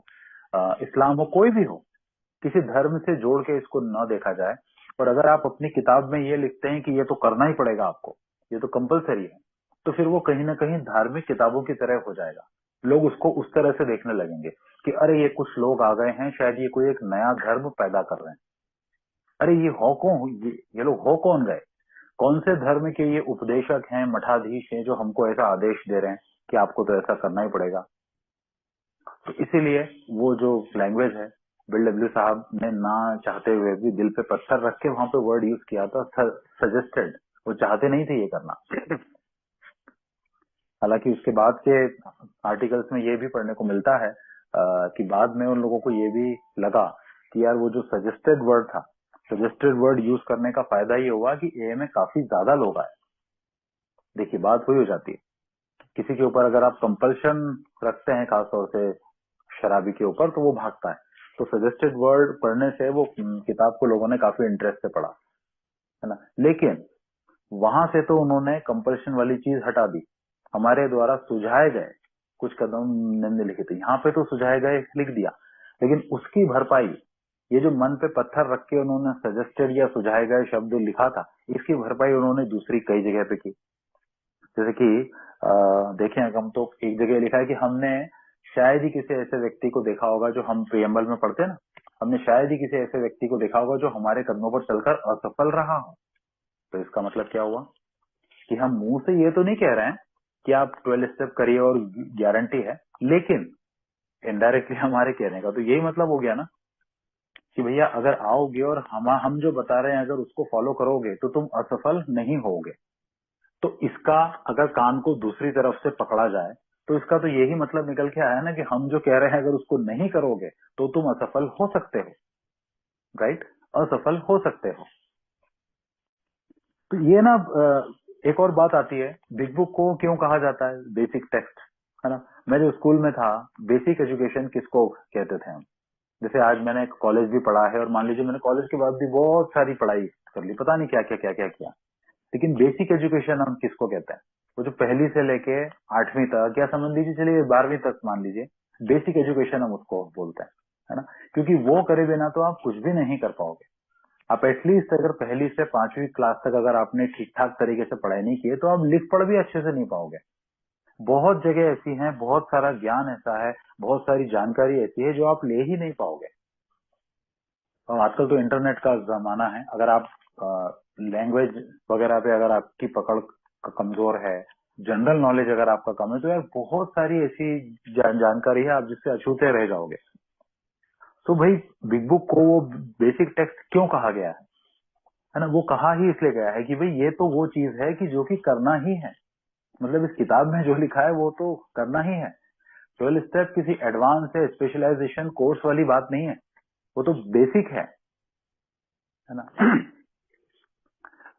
इस्लाम हो, कोई भी हो, किसी धर्म से जोड़ के इसको न देखा जाए। और अगर आप अपनी किताब में ये लिखते हैं कि ये तो करना ही पड़ेगा आपको, ये तो कंपलसरी है, तो फिर वो कहीं ना कहीं धार्मिक किताबों की तरह हो जाएगा। लोग उसको उस तरह से देखने लगेंगे कि अरे ये कुछ लोग आ गए हैं, शायद ये कोई एक नया धर्म पैदा कर रहे हैं। अरे ये हो कौन, ये लोग हो कौन गए, कौन से धर्म के ये उपदेशक हैं, मठाधीश हैं जो हमको ऐसा आदेश दे रहे हैं कि आपको तो ऐसा करना ही पड़ेगा। तो इसीलिए वो जो लैंग्वेज है, बिल डब्ल्यू साहब ने ना चाहते हुए भी दिल पे पत्थर रख के वहां पे वर्ड यूज किया था, सजेस्टेड। वो चाहते नहीं थे ये करना। हालांकि उसके बाद के आर्टिकल्स में ये भी पढ़ने को मिलता है कि बाद में उन लोगों को ये भी लगा कि यार वो जो सजेस्टेड वर्ड था, सजेस्टेड वर्ड यूज करने का फायदा ये हुआ कि ए में काफी ज्यादा लोग आए। देखिए बात वही हो जाती है, किसी के ऊपर अगर आप कंपल्शन रखते हैं, खासतौर से शराबी के ऊपर, तो वो भागता है। तो सजेस्टेड वर्ड पढ़ने से वो किताब को लोगों ने काफी इंटरेस्ट से पढ़ा, है ना। लेकिन वहां से तो उन्होंने कंपल्शन वाली चीज हटा दी। हमारे द्वारा सुझाए गए कुछ कदम निम्नलिखित, यहाँ पे तो सुझाए गए लिख दिया, लेकिन उसकी भरपाई, ये जो मन पे पत्थर रख के उन्होंने सजेस्टेड या सुझाए गए शब्द लिखा था, इसकी भरपाई उन्होंने दूसरी कई जगह पे की। जैसे कि देखें, अगर हम तो एक जगह लिखा है कि हमने शायद ही किसी ऐसे व्यक्ति को देखा होगा, जो हम प्रियम्बल में पढ़ते हैं ना, हमने शायद ही किसी ऐसे व्यक्ति को देखा होगा जो हमारे कदमों पर चलकर असफल रहा हो। तो इसका मतलब क्या हुआ कि हम मुंह से ये तो नहीं कह रहे हैं कि आप 12 स्टेप करिए और गारंटी है, लेकिन इनडायरेक्टली हमारे कहने का तो यही मतलब हो गया ना कि भैया अगर आओगे और हम जो बता रहे हैं अगर उसको फॉलो करोगे तो तुम असफल नहीं होगे। तो इसका अगर कान को दूसरी तरफ से पकड़ा जाए तो इसका तो यही मतलब निकल के आया ना कि हम जो कह रहे हैं अगर उसको नहीं करोगे तो तुम असफल हो सकते हो, राइट, असफल हो सकते हो। तो ये ना एक और बात आती है, बिग बुक को क्यों कहा जाता है बेसिक टेक्स्ट, है ना। मैं जो स्कूल में था, बेसिक एजुकेशन किसको कहते थे हम? जैसे आज मैंने कॉलेज भी पढ़ा है और मान लीजिए मैंने कॉलेज के बाद भी बहुत सारी पढ़ाई कर ली, पता नहीं क्या क्या किया, लेकिन बेसिक एजुकेशन हम किसको कहते हैं? वो जो पहली से लेके 8वीं तक, या समझ लीजिए चलिए 12वीं तक मान लीजिए, बेसिक एजुकेशन हम उसको बोलते हैं, है ना। क्योंकि वो करे बिना तो आप कुछ भी नहीं कर पाओगे। आप एटलीस्ट अगर पहली से 5वीं क्लास तक अगर आपने ठीक ठाक तरीके से पढ़ाई नहीं की है तो आप लिख पढ़ भी अच्छे से नहीं पाओगे। बहुत जगह ऐसी हैं, बहुत सारा ज्ञान ऐसा है, बहुत सारी जानकारी ऐसी है जो आप ले ही नहीं पाओगे। और आजकल तो इंटरनेट का जमाना है, अगर आप लैंग्वेज वगैरह पे अगर आपकी पकड़ कमजोर है, जनरल नॉलेज अगर आपका कम है, तो यार बहुत सारी ऐसी जानकारी है आप जिससे अछूते रह जाओगे। तो भाई बिग बुक को वो बेसिक टेक्स्ट क्यों कहा गया है? है ना। वो कहा ही इसलिए गया है कि भाई ये तो वो चीज है कि जो कि करना ही है, मतलब इस किताब में जो लिखा है वो तो करना ही है। 12 स्टेप किसी एडवांस या स्पेशलाइजेशन कोर्स वाली बात नहीं है, वो तो बेसिक है ना।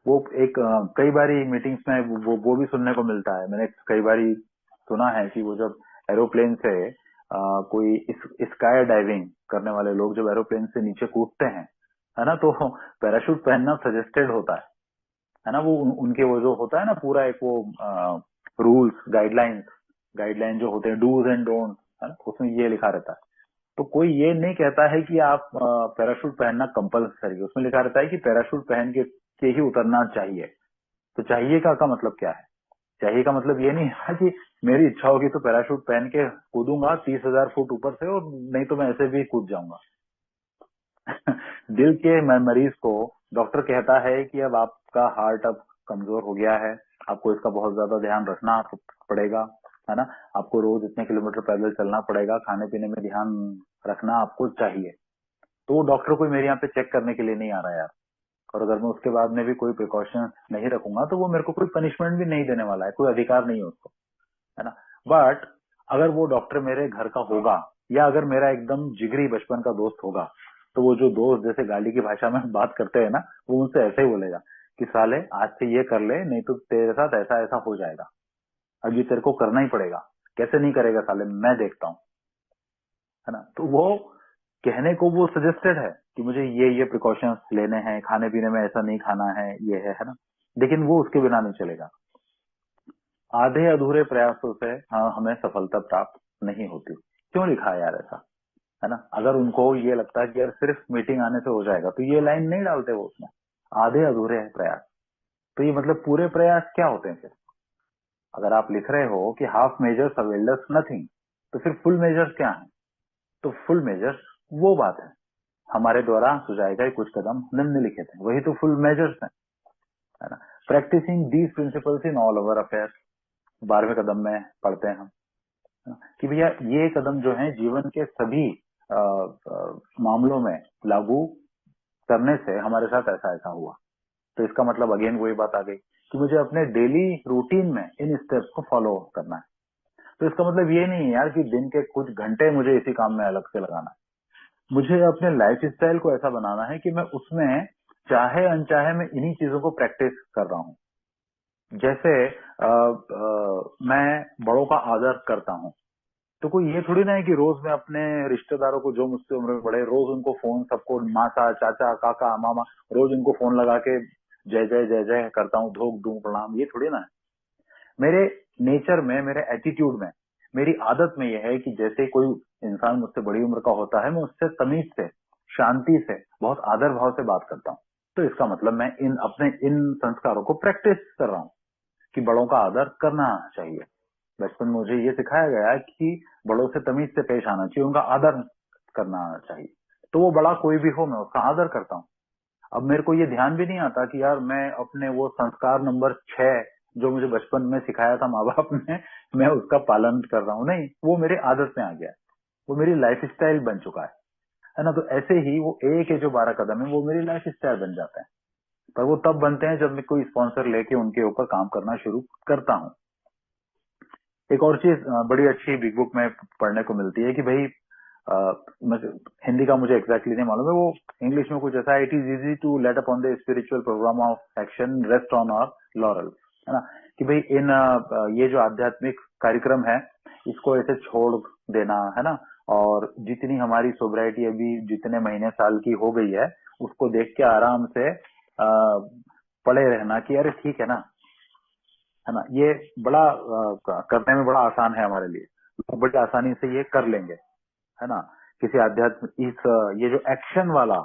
वो एक कई बारी मीटिंग्स में वो भी सुनने को मिलता है। मैंने कई बारी सुना है कि वो जब एरोप्लेन से कोई स्काई डाइविंग करने वाले लोग जब एरोप्लेन से नीचे कूदते हैं, है ना, तो पैराशूट पहनना सजेस्टेड होता है ना। वो उनके वो जो होता है ना पूरा एक वो रूल्स गाइडलाइन जो होते हैं, डूज एंड डोंट, है ना, उसमें ये लिखा रहता है। तो कोई ये नहीं कहता है कि आप पैराशूट पहनना कंपल्सरी है, उसमें लिखा रहता है कि पैराशूट पहन के ही उतरना चाहिए। तो चाहिए का मतलब क्या है? चाहिए का मतलब ये नहीं है कि मेरी इच्छा होगी तो पैराशूट पहन के कूदूंगा 30,000 फुट ऊपर से, और नहीं तो मैं ऐसे भी कूद जाऊंगा। दिल के मरीज को डॉक्टर कहता है कि अब आपका हार्ट अब कमजोर हो गया है, आपको इसका बहुत ज्यादा ध्यान रखना पड़ेगा, है ना, आपको रोज इतने किलोमीटर पैदल चलना पड़ेगा, खाने पीने में ध्यान रखना आपको चाहिए। तो वो डॉक्टर कोई मेरे यहाँ पे चेक करने के लिए नहीं आ रहा है यार। और अगर मैं उसके बाद में भी कोई प्रिकॉशन नहीं रखूंगा तो वो मेरे को कोई पनिशमेंट भी नहीं देने वाला है, कोई अधिकार नहीं है उसको, है ना। बट अगर वो डॉक्टर मेरे घर का होगा, या अगर मेरा एकदम जिगरी बचपन का दोस्त होगा, तो वो जो दोस्त जैसे गाली की भाषा में बात करते हैं ना, वो मुझसे ऐसे ही बोलेगा कि साले आज से ये कर ले, नहीं तो तेरे साथ ऐसा ऐसा हो जाएगा, अब ये तेरे को करना ही पड़ेगा। कैसे नहीं करेगा साले, मैं देखता हूँ, है ना। तो वो कहने को वो सजेस्टेड है कि मुझे ये प्रिकॉशंस लेने हैं, खाने पीने में ऐसा नहीं खाना है, ये है ना। लेकिन वो उसके बिना नहीं चलेगा। आधे अधूरे प्रयासों से हाँ हमें सफलता प्राप्त नहीं होती। क्यों लिखा है यार ऐसा, है ना। अगर उनको ये लगता है कि यार सिर्फ मीटिंग आने से हो जाएगा तो ये लाइन नहीं डालते वो उसमें, आधे अधूरे हैं प्रयास। तो ये मतलब पूरे प्रयास क्या होते हैं फिर? अगर आप लिख रहे हो कि हाफ मेजर्स अवेल्डस नथिंग, तो फिर फुल मेजर्स क्या है? तो फुल मेजर्स वो बात है, हमारे द्वारा सुझाए गए कुछ कदम निम्नलिखित हैं, वही तो फुल मेजर्स है ना। Practising these principles in all our affairs, 12वें कदम में पढ़ते हैं हम, है ना, कि भैया ये कदम जो है जीवन के सभी मामलों में लागू करने से हमारे साथ ऐसा ऐसा हुआ। तो इसका मतलब अगेन वही बात आ गई कि मुझे अपने डेली रूटीन में इन स्टेप्स को फॉलो करना है। तो इसका मतलब ये नहीं है यार कि दिन के कुछ घंटे मुझे इसी काम में अलग से लगाना है। मुझे अपने लाइफ स्टाइल को ऐसा बनाना है कि मैं उसमें चाहे अनचाहे मैं इन्हीं चीजों को प्रैक्टिस कर रहा हूँ। जैसे मैं बड़ों का आदर करता हूँ, तो कोई ये थोड़ी ना है कि रोज मैं अपने रिश्तेदारों को जो मुझसे उम्र में बड़े, रोज उनको फोन, सबको मासा चाचा काका मामा, रोज उनको फोन लगा के जय जय जय जय करता हूँ, धोख दूं प्रणाम, ये थोड़ी ना है। मेरे नेचर में, मेरे एटीट्यूड में, मेरी आदत में यह है कि जैसे कोई इंसान मुझसे बड़ी उम्र का होता है, मैं उससे तमीज से, शांति से, बहुत आदर भाव से बात करता हूँ। तो इसका मतलब मैं इन संस्कारों को प्रैक्टिस कर रहा हूँ कि बड़ों का आदर करना चाहिए। बचपन में मुझे ये सिखाया गया है कि बड़ों से तमीज से पेश आना चाहिए, उनका आदर करना चाहिए। तो वो बड़ा कोई भी हो मैं उसका आदर करता हूँ। अब मेरे को ये ध्यान भी नहीं आता कि यार मैं अपने वो संस्कार नंबर 6 जो मुझे बचपन में सिखाया था माँ बाप ने, मैं उसका पालन कर रहा हूँ। नहीं, वो मेरी आदत में आ गया है, वो मेरी लाइफ स्टाइल बन चुका है ना। तो ऐसे ही वो एक जो 12 कदम है वो मेरी लाइफ स्टाइल बन जाते हैं। पर वो तब बनते हैं जब मैं कोई स्पॉन्सर लेके उनके ऊपर काम करना शुरू करता हूँ। एक और चीज बड़ी अच्छी बिग बुक में पढ़ने को मिलती है कि भाई हिंदी का मुझे एग्जैक्टली नहीं मालूम है, वो इंग्लिश में कुछ ऐसा है, it is easy to let up on the spiritual program of action rest on our laurel, है ना। कि भाई इन ये जो आध्यात्मिक कार्यक्रम है इसको ऐसे छोड़ देना, है ना, और जितनी हमारी सोब्राइटी अभी जितने महीने साल की हो गई है उसको देख के आराम से पड़े रहना कि अरे ठीक है ना, है ना, ये बड़ा करने में बड़ा आसान है हमारे लिए, लोग बड़ी आसानी से ये कर लेंगे, है ना। किसी आध्यात्मिक ये जो एक्शन वाला,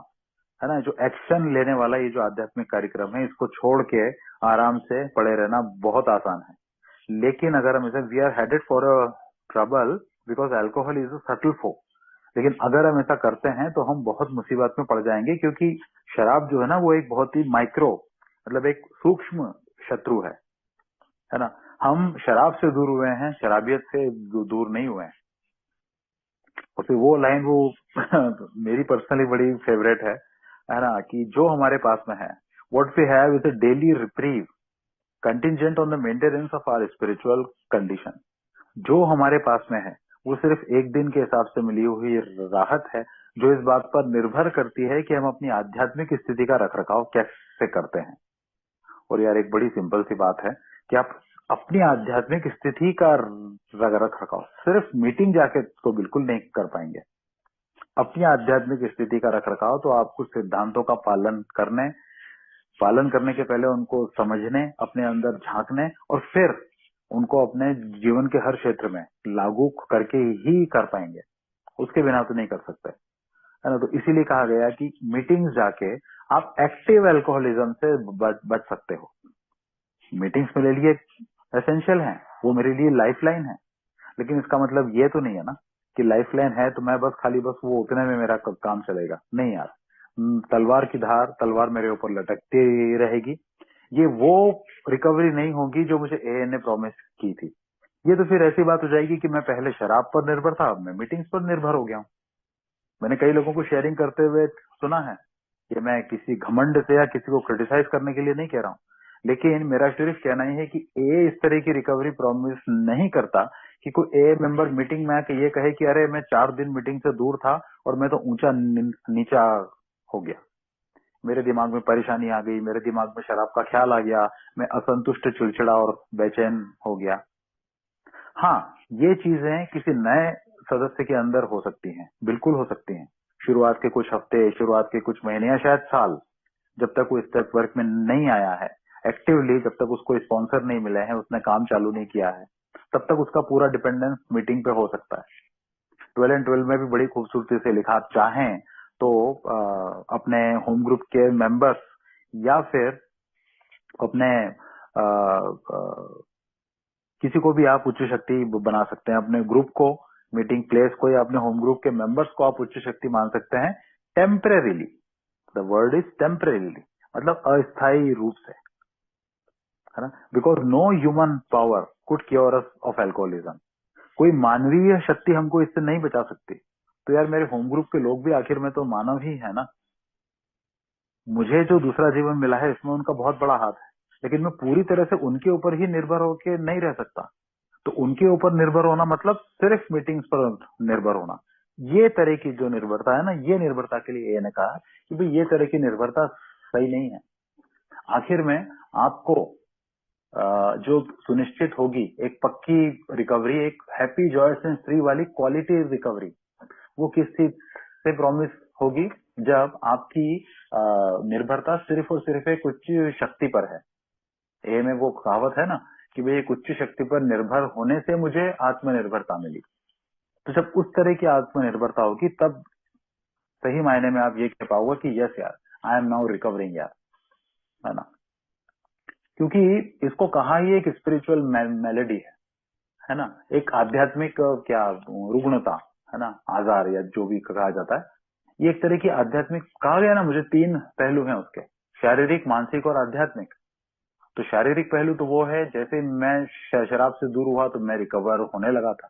है ना, जो एक्शन लेने वाला ये जो आध्यात्मिक कार्यक्रम है इसको छोड़ के आराम से पड़े रहना बहुत आसान है। लेकिन अगर हम इसे we are headed for a trouble because alcohol is a subtle foe, लेकिन अगर हम ऐसा करते हैं तो हम बहुत मुसीबत में पड़ जाएंगे, क्योंकि शराब जो है ना वो एक बहुत ही माइक्रो, मतलब एक सूक्ष्म शत्रु है ना। हम शराब से दूर हुए हैं, शराबियत से दूर नहीं हुए हैं। और फिर वो लाइन वो मेरी पर्सनली बड़ी फेवरेट है ना, कि जो हमारे पास में है What we have is a daily reprieve contingent on the maintenance of our spiritual condition. जो हमारे पास में है वो सिर्फ एक दिन के हिसाब से मिली हुई राहत है, जो इस बात पर निर्भर करती है कि हम अपनी आध्यात्मिक स्थिति का रखरखाव कैसे करते हैं। और यार एक बड़ी सिंपल सी बात है कि आप अपनी आध्यात्मिक स्थिति का रखरखाव सिर्फ मीटिंग जाके तो बिल्कुल नहीं कर पाएंगे। अपनी आध्यात्मिक स्थिति का रखरखाव तो आपको सिद्धांतों का पालन करने के पहले उनको समझने, अपने अंदर झांकने और फिर उनको अपने जीवन के हर क्षेत्र में लागू करके ही कर पाएंगे। उसके बिना तो नहीं कर सकते, है ना। तो इसीलिए कहा गया कि मीटिंग्स जाके आप एक्टिव अल्कोहलिज्म से बच सकते हो। मीटिंग्स मेरे लिए एसेंशियल है, वो मेरे लिए लाइफलाइन है, लेकिन इसका मतलब ये तो नहीं है ना कि लाइफलाइन है तो मैं खाली वो उतने में मेरा काम चलेगा। नहीं यार, तलवार की धार तलवार मेरे ऊपर लटकती रहेगी। ये वो रिकवरी नहीं होगी जो मुझे एए ने प्रॉमिस की थी। ये तो फिर ऐसी बात हो जाएगी कि मैं पहले शराब पर निर्भर था, अब मैं मीटिंग्स पर निर्भर हो गया हूँ। मैंने कई लोगों को शेयरिंग करते हुए सुना है। ये मैं किसी घमंड से या किसी को क्रिटिसाइज करने के लिए नहीं कह रहा हूँ, लेकिन मेरा सिर्फ कहना ही है कि ए इस तरह की रिकवरी प्रॉमिस नहीं करता कि कोई ए मेंबर मीटिंग में आके ये कहे कि अरे मैं 4 दिन मीटिंग से दूर था और मैं तो ऊंचा नीचा हो गया, मेरे दिमाग में परेशानी आ गई, मेरे दिमाग में शराब का ख्याल आ गया, मैं असंतुष्ट, चिड़चिड़ा और बेचैन हो गया। हाँ, ये चीजें किसी नए सदस्य के अंदर हो सकती हैं, बिल्कुल हो सकती हैं। शुरुआत के कुछ हफ्ते, शुरुआत के कुछ महीने या शायद साल, जब तक वो स्टेप वर्क में नहीं आया है एक्टिवली, जब तक उसको स्पॉन्सर नहीं मिले हैं, उसने काम चालू नहीं किया है, तब तक उसका पूरा डिपेंडेंस मीटिंग पे हो सकता है। 12 and 12 में भी बड़ी खूबसूरती से लिखा, आप चाहें तो अपने होम ग्रुप के मेंबर्स या फिर अपने किसी को भी आप उच्च शक्ति बना सकते हैं। अपने ग्रुप को, मीटिंग प्लेस को या अपने होम ग्रुप के मेंबर्स को आप उच्च शक्ति मान सकते हैं temporarily. The word is temporarily, मतलब अस्थायी रूप से, है ना। Because no human power could cure us of alcoholism. कोई मानवीय शक्ति हमको इससे नहीं बचा सकती। तो यार मेरे होम ग्रुप के लोग भी आखिर में तो मानव ही है ना। मुझे जो दूसरा जीवन मिला है इसमें उनका बहुत बड़ा हाथ है, लेकिन मैं पूरी तरह से उनके ऊपर ही निर्भर होकर नहीं रह सकता। तो उनके ऊपर निर्भर होना मतलब सिर्फ मीटिंग्स पर निर्भर होना। ये तरह की जो निर्भरता है ना, ये निर्भरता के लिए ने कहा कि भाई ये तरह की निर्भरता सही नहीं है। आखिर में आपको जो सुनिश्चित होगी एक पक्की रिकवरी, एक हैप्पी जॉय सेंस फ्री वाली क्वालिटी रिकवरी, वो किस चीज से प्रॉमिस होगी? जब आपकी निर्भरता सिर्फ और सिर्फ एक उच्च शक्ति पर है। ए में वो कहावत है ना कि भाई एक उच्च शक्ति पर निर्भर होने से मुझे आत्मनिर्भरता मिली। तो जब उस तरह की आत्मनिर्भरता होगी तब सही मायने में आप ये कह पाओगे कि यस यार, आई एम नाउ रिकवरिंग यार, है ना। क्योंकि इसको कहा ही एक स्पिरिचुअल मेलेडी है ना, एक आध्यात्मिक क्या रुग्णता है ना, आजार या जो भी कहा जाता है, ये एक तरह की आध्यात्मिक कहा गया ना। मुझे 3 पहलू हैं उसके, शारीरिक, मानसिक और आध्यात्मिक। तो शारीरिक पहलू तो वो है जैसे मैं शराब से दूर हुआ तो मैं रिकवर होने लगा था,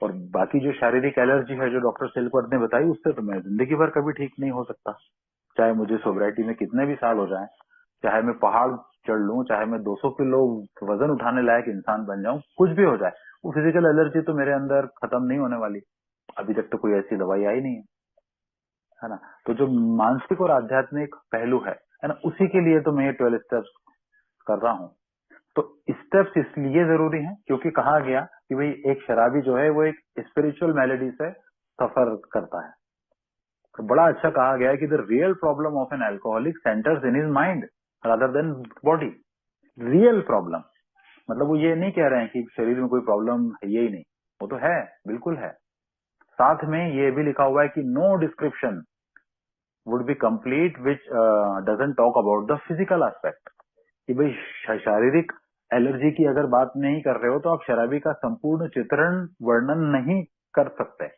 और बाकी जो शारीरिक एलर्जी है जो डॉक्टर सिलकवर्ट ने बताई, उससे तो मैं जिंदगी भर कभी ठीक नहीं हो सकता। चाहे मुझे सोब्राइटी में कितने भी साल हो जाएं, चाहे मैं पहाड़ चढ़ लूं, चाहे मैं 200 किलो वजन उठाने लायक इंसान बन जाऊं, कुछ भी हो जाए, वो फिजिकल एलर्जी तो मेरे अंदर खत्म नहीं होने वाली। अभी तक तो कोई ऐसी दवाई आई नहीं है ना। तो जो मानसिक और आध्यात्मिक पहलू है ना, उसी के लिए तो मैं ये 12 स्टेप्स कर रहा हूँ। तो स्टेप्स इसलिए जरूरी हैं क्योंकि कहा गया कि भाई एक शराबी जो है वो एक स्पिरिचुअल मेलेडी से सफर करता है। तो बड़ा अच्छा कहा गया है कि the real problem of an alcoholic centres in his mind rather than body. Real problem मतलब वो ये नहीं कह रहे हैं कि शरीर में कोई प्रॉब्लम है ही नहीं, वो तो है, बिल्कुल है। साथ में ये भी लिखा हुआ है कि no description would be complete which doesn't talk about the physical aspect. कि भाई शारीरिक एलर्जी की अगर बात नहीं कर रहे हो तो आप शराबी का संपूर्ण चित्रण वर्णन नहीं कर सकते,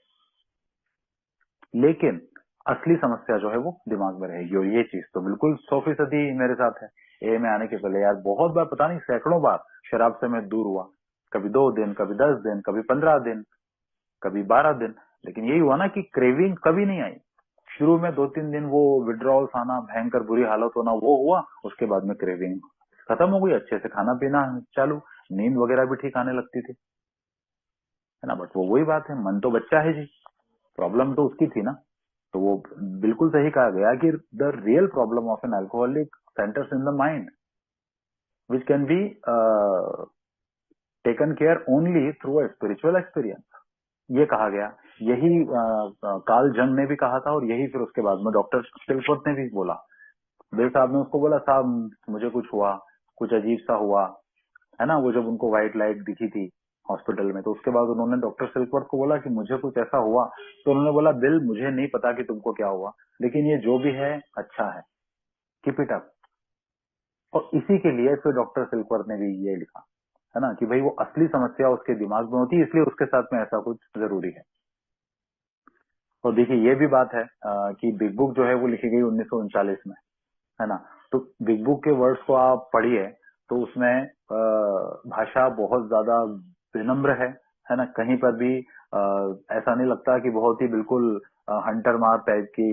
लेकिन असली समस्या जो है वो दिमाग में रहेगी। और ये चीज तो बिल्कुल 100% मेरे साथ है। ए में आने के पहले यार बहुत बार, पता नहीं सैकड़ों बार शराब से मैं दूर हुआ, कभी 2 दिन, कभी 10 दिन, कभी 15 दिन, कभी 12 दिन, लेकिन यही हुआ ना कि क्रेविंग कभी नहीं आई। शुरू में 2-3 दिन वो विड्रॉल्स आना, भयंकर बुरी हालत होना, वो हुआ। उसके बाद में क्रेविंग खत्म हो गई, अच्छे से खाना पीना चालू, नींद वगैरह भी ठीक आने लगती थी, है ना। बट वो वही बात है, मन तो बच्चा है जी, प्रॉब्लम तो उसकी थी ना। तो वो बिल्कुल सही कहा गया कि the real problem of an alcoholic centres in the mind which can be taken care only through a spiritual experience, ये कहा गया। यही कार्ल जंग ने भी कहा था, और यही फिर उसके बाद में डॉक्टर स्टिलफोर्थ ने भी बोला। बिल साहब ने उसको बोला, साहब मुझे कुछ हुआ, कुछ अजीब सा हुआ, है ना, वो जब उनको व्हाइट लाइट दिखी थी हॉस्पिटल में, तो उसके बाद उन्होंने डॉक्टर सिल्कवर्थ को बोला कि मुझे कुछ ऐसा हुआ। तो उन्होंने बोला, बिल मुझे नहीं पता कि तुमको क्या हुआ, लेकिन ये जो भी है अच्छा है, कीप इट अप। और इसी के लिए फिर डॉक्टर सिल्कवर्थ ने भी ये लिखा, है ना, कि भाई वो असली समस्या उसके दिमाग में होती है, इसलिए उसके साथ में ऐसा कुछ जरूरी है। और देखिए ये भी बात है कि बिग बुक जो है वो लिखी गई 1939 में, है ना। तो बिग बुक के वर्ड्स को आप पढ़िए तो उसमें भाषा बहुत ज्यादा विनम्र है ना। कहीं पर भी ऐसा नहीं लगता कि बहुत ही बिल्कुल हंटर मार टाइप की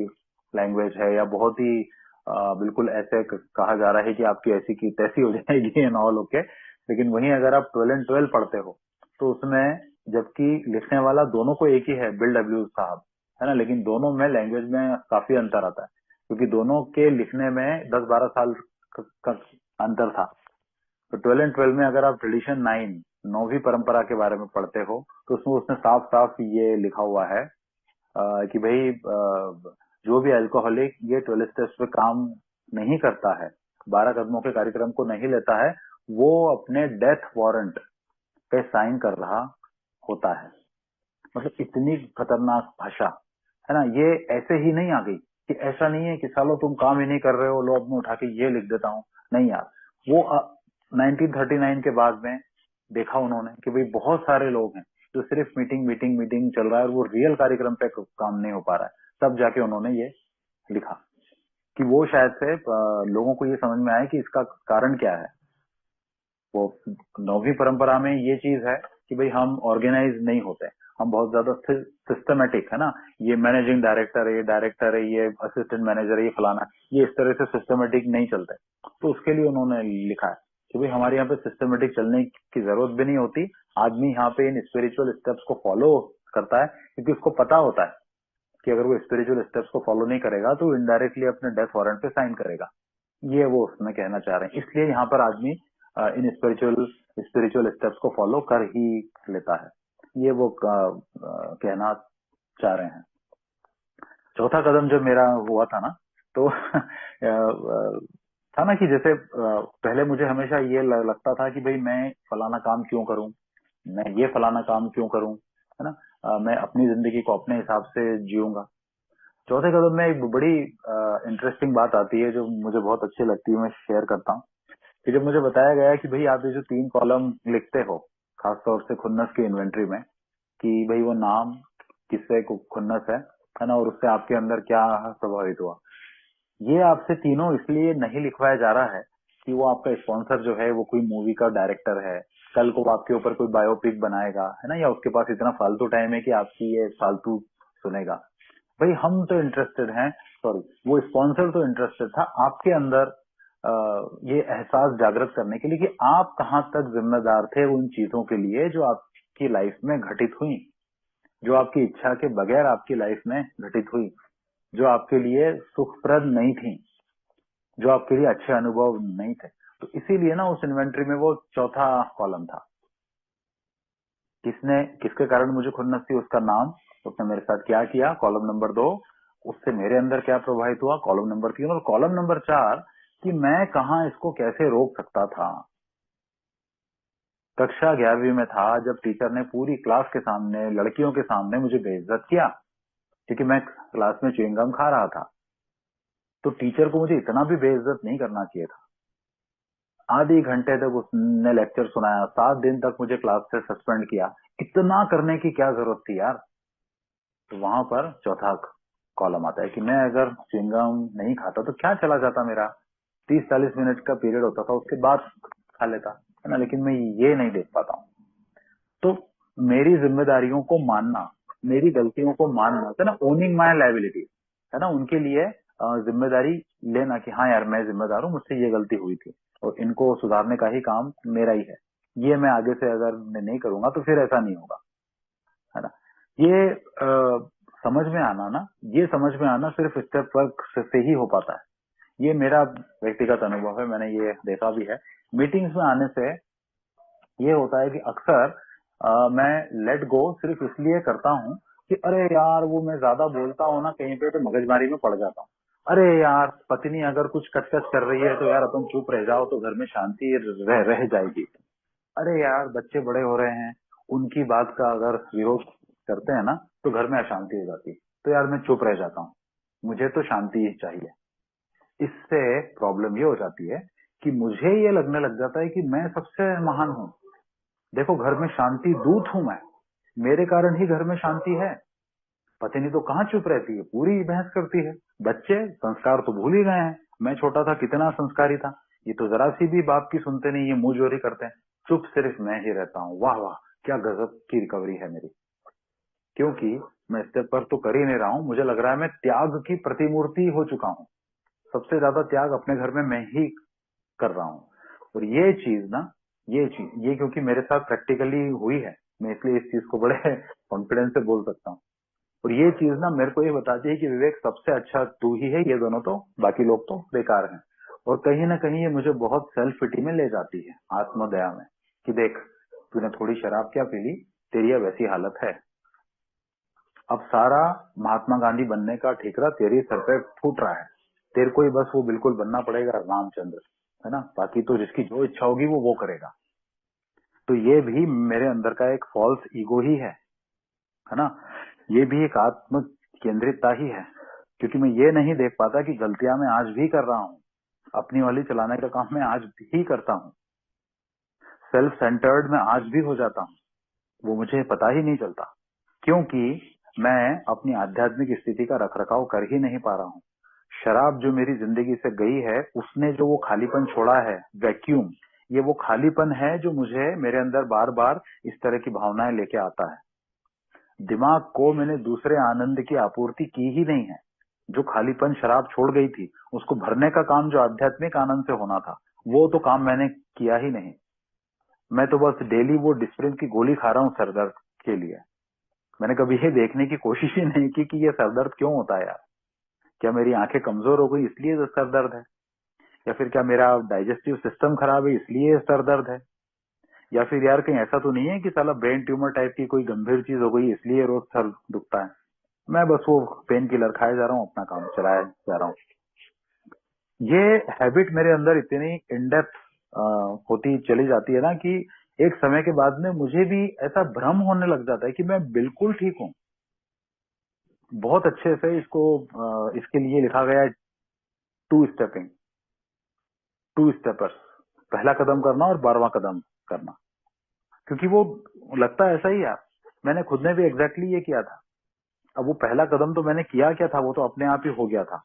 लैंग्वेज है, या बहुत ही बिल्कुल ऐसे कहा जा रहा है कि आपकी ऐसी की तैसी हो जाएगी एंड ऑल, ओके। लेकिन वहीं अगर आप 12 एंड 12 पढ़ते हो तो उसमें, जबकि लिखने वाला दोनों को एक ही है, बिल डब्ल्यू साहब, है ना, लेकिन दोनों में लैंग्वेज में काफी अंतर आता है, क्योंकि दोनों के लिखने में 10-12 साल का अंतर था। तो 12 एंड 12 में अगर आप ट्रेडिशन 9, 9वीं परंपरा के बारे में पढ़ते हो, तो उसमें उसने साफ साफ ये लिखा हुआ है कि भाई जो भी अल्कोहलिक ये 12 स्टेप्स पे काम नहीं करता है, 12 कदमों के कार्यक्रम को नहीं लेता है, वो अपने डेथ वारंट पे साइन कर रहा होता है। मतलब इतनी खतरनाक भाषा, है ना। ये ऐसे ही नहीं आ गई, कि ऐसा नहीं है कि सालो तुम काम ही नहीं कर रहे हो, लो अब मैं उठा के ये लिख देता हूँ। नहीं यार, वो 1939 के बाद में देखा उन्होंने कि भाई बहुत सारे लोग हैं जो सिर्फ मीटिंग मीटिंग मीटिंग चल रहा है, और वो रियल कार्यक्रम पे काम नहीं हो पा रहा है। तब जाके उन्होंने ये लिखा कि वो शायद से लोगों को ये समझ में आए कि इसका कारण क्या है। वो 9वीं परंपरा में ये चीज है कि भाई हम ऑर्गेनाइज नहीं होते, हम बहुत ज्यादा सिस्टमेटिक, है ना। ये मैनेजिंग डायरेक्टर है, ये डायरेक्टर है, ये असिस्टेंट मैनेजर है, ये फलाना, ये इस तरह से सिस्टमेटिक नहीं चलते। तो उसके लिए उन्होंने लिखा है कि भाई हमारे यहाँ पे सिस्टमेटिक चलने की जरूरत भी नहीं होती। आदमी यहाँ पे इन स्पिरिचुअल स्टेप्स को फॉलो करता है क्योंकि उसको पता होता है कि अगर वो स्पिरिचुअल स्टेप्स को फॉलो नहीं करेगा तो इनडायरेक्टली अपने डेथ वारंट पे साइन करेगा। ये वो उसमें कहना चाह रहे हैं, इसलिए यहाँ पर आदमी इन स्पिरिचुअल स्पिरिचुअल स्टेप्स को फॉलो कर ही लेता है, ये वो कहना चाह रहे हैं। चौथा कदम जब मेरा हुआ था ना, तो था ना कि जैसे पहले मुझे हमेशा ये लगता था कि भाई मैं फलाना काम क्यों करूं, मैं ये फलाना काम क्यों करूं, है ना। मैं अपनी जिंदगी को अपने हिसाब से जीऊंगा। चौथे कदम में एक बड़ी इंटरेस्टिंग बात आती है जो मुझे बहुत अच्छी लगती है, मैं शेयर करता हूँ। कि जब मुझे बताया गया कि भाई आप ये जो 3 कॉलम लिखते हो, खासतौर से खुन्नस की इन्वेंट्री में, कि भाई वो नाम किससे खुन्नस है ना, और उससे आपके अंदर क्या प्रभावित हुआ। ये आपसे तीनों इसलिए नहीं लिखवाया जा रहा है कि वो आपका स्पॉन्सर जो है वो कोई मूवी का डायरेक्टर है, कल को वो आपके ऊपर कोई बायोपिक बनाएगा, है ना, या उसके पास इतना फालतू टाइम है कि आपकी ये फालतू सुनेगा। भाई हम तो इंटरेस्टेड हैं, सॉरी, वो स्पॉन्सर तो इंटरेस्टेड था आपके अंदर ये एहसास जागृत करने के लिए कि आप कहाँ तक जिम्मेदार थे उन चीजों के लिए जो आपकी लाइफ में घटित हुई, जो आपकी इच्छा के बगैर आपकी लाइफ में घटित हुई, जो आपके लिए सुखप्रद नहीं थी, जो आपके लिए अच्छे अनुभव नहीं थे। तो इसीलिए ना उस इन्वेंट्री में वो चौथा कॉलम था, किसने किसके कारण मुझे खुन्नस थी, उसका नाम, उसने मेरे साथ क्या किया, कॉलम नंबर 2, उससे मेरे अंदर क्या प्रभावित हुआ, कॉलम नंबर 3, और कॉलम नंबर 4 कि मैं कहाँ इसको कैसे रोक सकता था। कक्षा 11वीं में था जब टीचर ने पूरी क्लास के सामने, लड़कियों के सामने मुझे बेइज्जत किया क्योंकि मैं क्लास में च्युइंगम खा रहा था। तो टीचर को मुझे इतना भी बेइज्जत नहीं करना चाहिए था। आधे घंटे तक उसने लेक्चर सुनाया, 7 दिन तक मुझे क्लास से सस्पेंड किया। इतना करने की क्या जरूरत थी यार। तो वहां पर चौथा कॉलम आता है कि मैं अगर च्युइंगम नहीं खाता तो क्या चला जाता, मेरा 30-40 मिनट का पीरियड होता था, उसके बाद खा लेता, है ना, लेकिन मैं ये नहीं देख पाता हूँ। तो मेरी जिम्मेदारियों को मानना, मेरी गलतियों को मानना, है ना, ओनिंग माई लाइबिलिटी, है ना, उनके लिए जिम्मेदारी लेना कि हाँ यार मैं जिम्मेदार हूँ, मुझसे ये गलती हुई थी और इनको सुधारने का ही काम मेरा ही है। ये मैं आगे से अगर मैं नहीं करूंगा तो फिर ऐसा नहीं होगा, है ना। ये समझ में आना ना, ये समझ में आना सिर्फ स्टेप वर्क से ही हो पाता है। ये मेरा व्यक्तिगत अनुभव है, मैंने ये देखा भी है। मीटिंग्स में आने से ये होता है कि अक्सर मैं लेट गो सिर्फ इसलिए करता हूँ कि अरे यार वो मैं ज्यादा बोलता हूँ ना कहीं पे तो मगजमारी में पड़ जाता हूँ। अरे यार पत्नी अगर कुछ कचकच कर रही है तो यार अपन चुप रह जाओ तो घर में शांति रह जाएगी। अरे यार बच्चे बड़े हो रहे हैं, उनकी बात का अगर विरोध करते हैं ना तो घर में अशांति हो जाती है, तो यार मैं चुप रह जाता हूँ, मुझे तो शांति ही चाहिए। इससे प्रॉब्लम ये हो जाती है कि मुझे ये लगने लग जाता है कि मैं सबसे महान हूँ। देखो घर में शांति दूत हूँ मैं, मेरे कारण ही घर में शांति है। पत्नी तो कहाँ चुप रहती है, पूरी बहस करती है। बच्चे संस्कार तो भूल ही गए हैं, मैं छोटा था कितना संस्कारी था, ये तो जरा सी भी बाप की सुनते नहीं, ये मुंह जोरी करते हैं। चुप सिर्फ मैं ही रहता हूँ। वाह वाह, क्या गजब की रिकवरी है मेरी। क्योंकि मैं स्टेप पर तो कर ही नहीं रहा हूँ, मुझे लग रहा है मैं त्याग की प्रतिमूर्ति हो चुका हूँ। सबसे ज्यादा त्याग अपने घर में मैं ही कर रहा हूँ। और ये चीज ना, ये क्योंकि मेरे साथ प्रैक्टिकली हुई है, मैं इसलिए इस चीज को बड़े कॉन्फिडेंस से बोल सकता हूँ। और ये चीज ना मेरे को ये बताती है कि विवेक सबसे अच्छा तू ही है, ये दोनों तो बाकी लोग तो बेकार हैं। और कहीं ना कहीं ये मुझे बहुत सेल्फ पिटी में ले जाती है, आत्मदया में, कि देख तूने थोड़ी शराब क्या पी ली, तेरी अब ऐसी हालत है। अब सारा महात्मा गांधी बनने का ठिकरा तेरे सर पे फूट रहा है, तेरे को ही बस वो बिल्कुल बनना पड़ेगा रामचंद्र, है ना, बाकी तो जिसकी जो इच्छा होगी वो करेगा। तो ये भी मेरे अंदर का एक फॉल्स ईगो ही है ना, ये भी एक आत्म केंद्रितता ही है। क्योंकि मैं ये नहीं देख पाता कि गलतियां मैं आज भी कर रहा हूँ, अपनी वाली चलाने का काम मैं आज भी करता हूँ, सेल्फ सेंटर्ड मैं आज भी हो जाता हूँ, वो मुझे पता ही नहीं चलता। क्योंकि मैं अपनी आध्यात्मिक स्थिति का रखरखाव कर ही नहीं पा रहा हूँ। शराब जो मेरी जिंदगी से गई है, उसने जो वो खालीपन छोड़ा है, वैक्यूम, ये वो खालीपन है जो मुझे मेरे अंदर बार बार इस तरह की भावनाएं लेके आता है। दिमाग को मैंने दूसरे आनंद की आपूर्ति की ही नहीं है। जो खालीपन शराब छोड़ गई थी, उसको भरने का काम जो आध्यात्मिक आनंद से होना था, वो तो काम मैंने किया ही नहीं। मैं तो बस डेली वो डिस्प्रिन की गोली खा रहा हूँ सरदर्द के लिए। मैंने कभी ये देखने की कोशिश ही नहीं की कि ये सरदर्द क्यों होता है यार। क्या मेरी आंखें कमजोर हो गई इसलिए तो सरदर्द है, या फिर क्या मेरा डाइजेस्टिव सिस्टम खराब है इसलिए सर दर्द है, या फिर यार कहीं ऐसा तो नहीं है कि साला ब्रेन ट्यूमर टाइप की कोई गंभीर चीज हो गई इसलिए रोज सर दुखता है। मैं बस वो पेन किलर खाए जा रहा हूँ, अपना काम चलाए जा रहा हूँ। ये हैबिट मेरे अंदर इतनी इनडेप्थ होती चली जाती है ना कि एक समय के बाद में मुझे भी ऐसा भ्रम होने लग जाता है कि मैं बिल्कुल ठीक हूँ। बहुत अच्छे से इसको इसके लिए लिखा गया है, टू स्टेपिंग, टू स्टेपर्स, पहला कदम करना और 12वां कदम करना। क्योंकि वो लगता है ऐसा ही यार, मैंने खुद ने भी एग्जैक्टली ये किया था। अब वो पहला कदम तो मैंने किया क्या था, वो तो अपने आप ही हो गया था।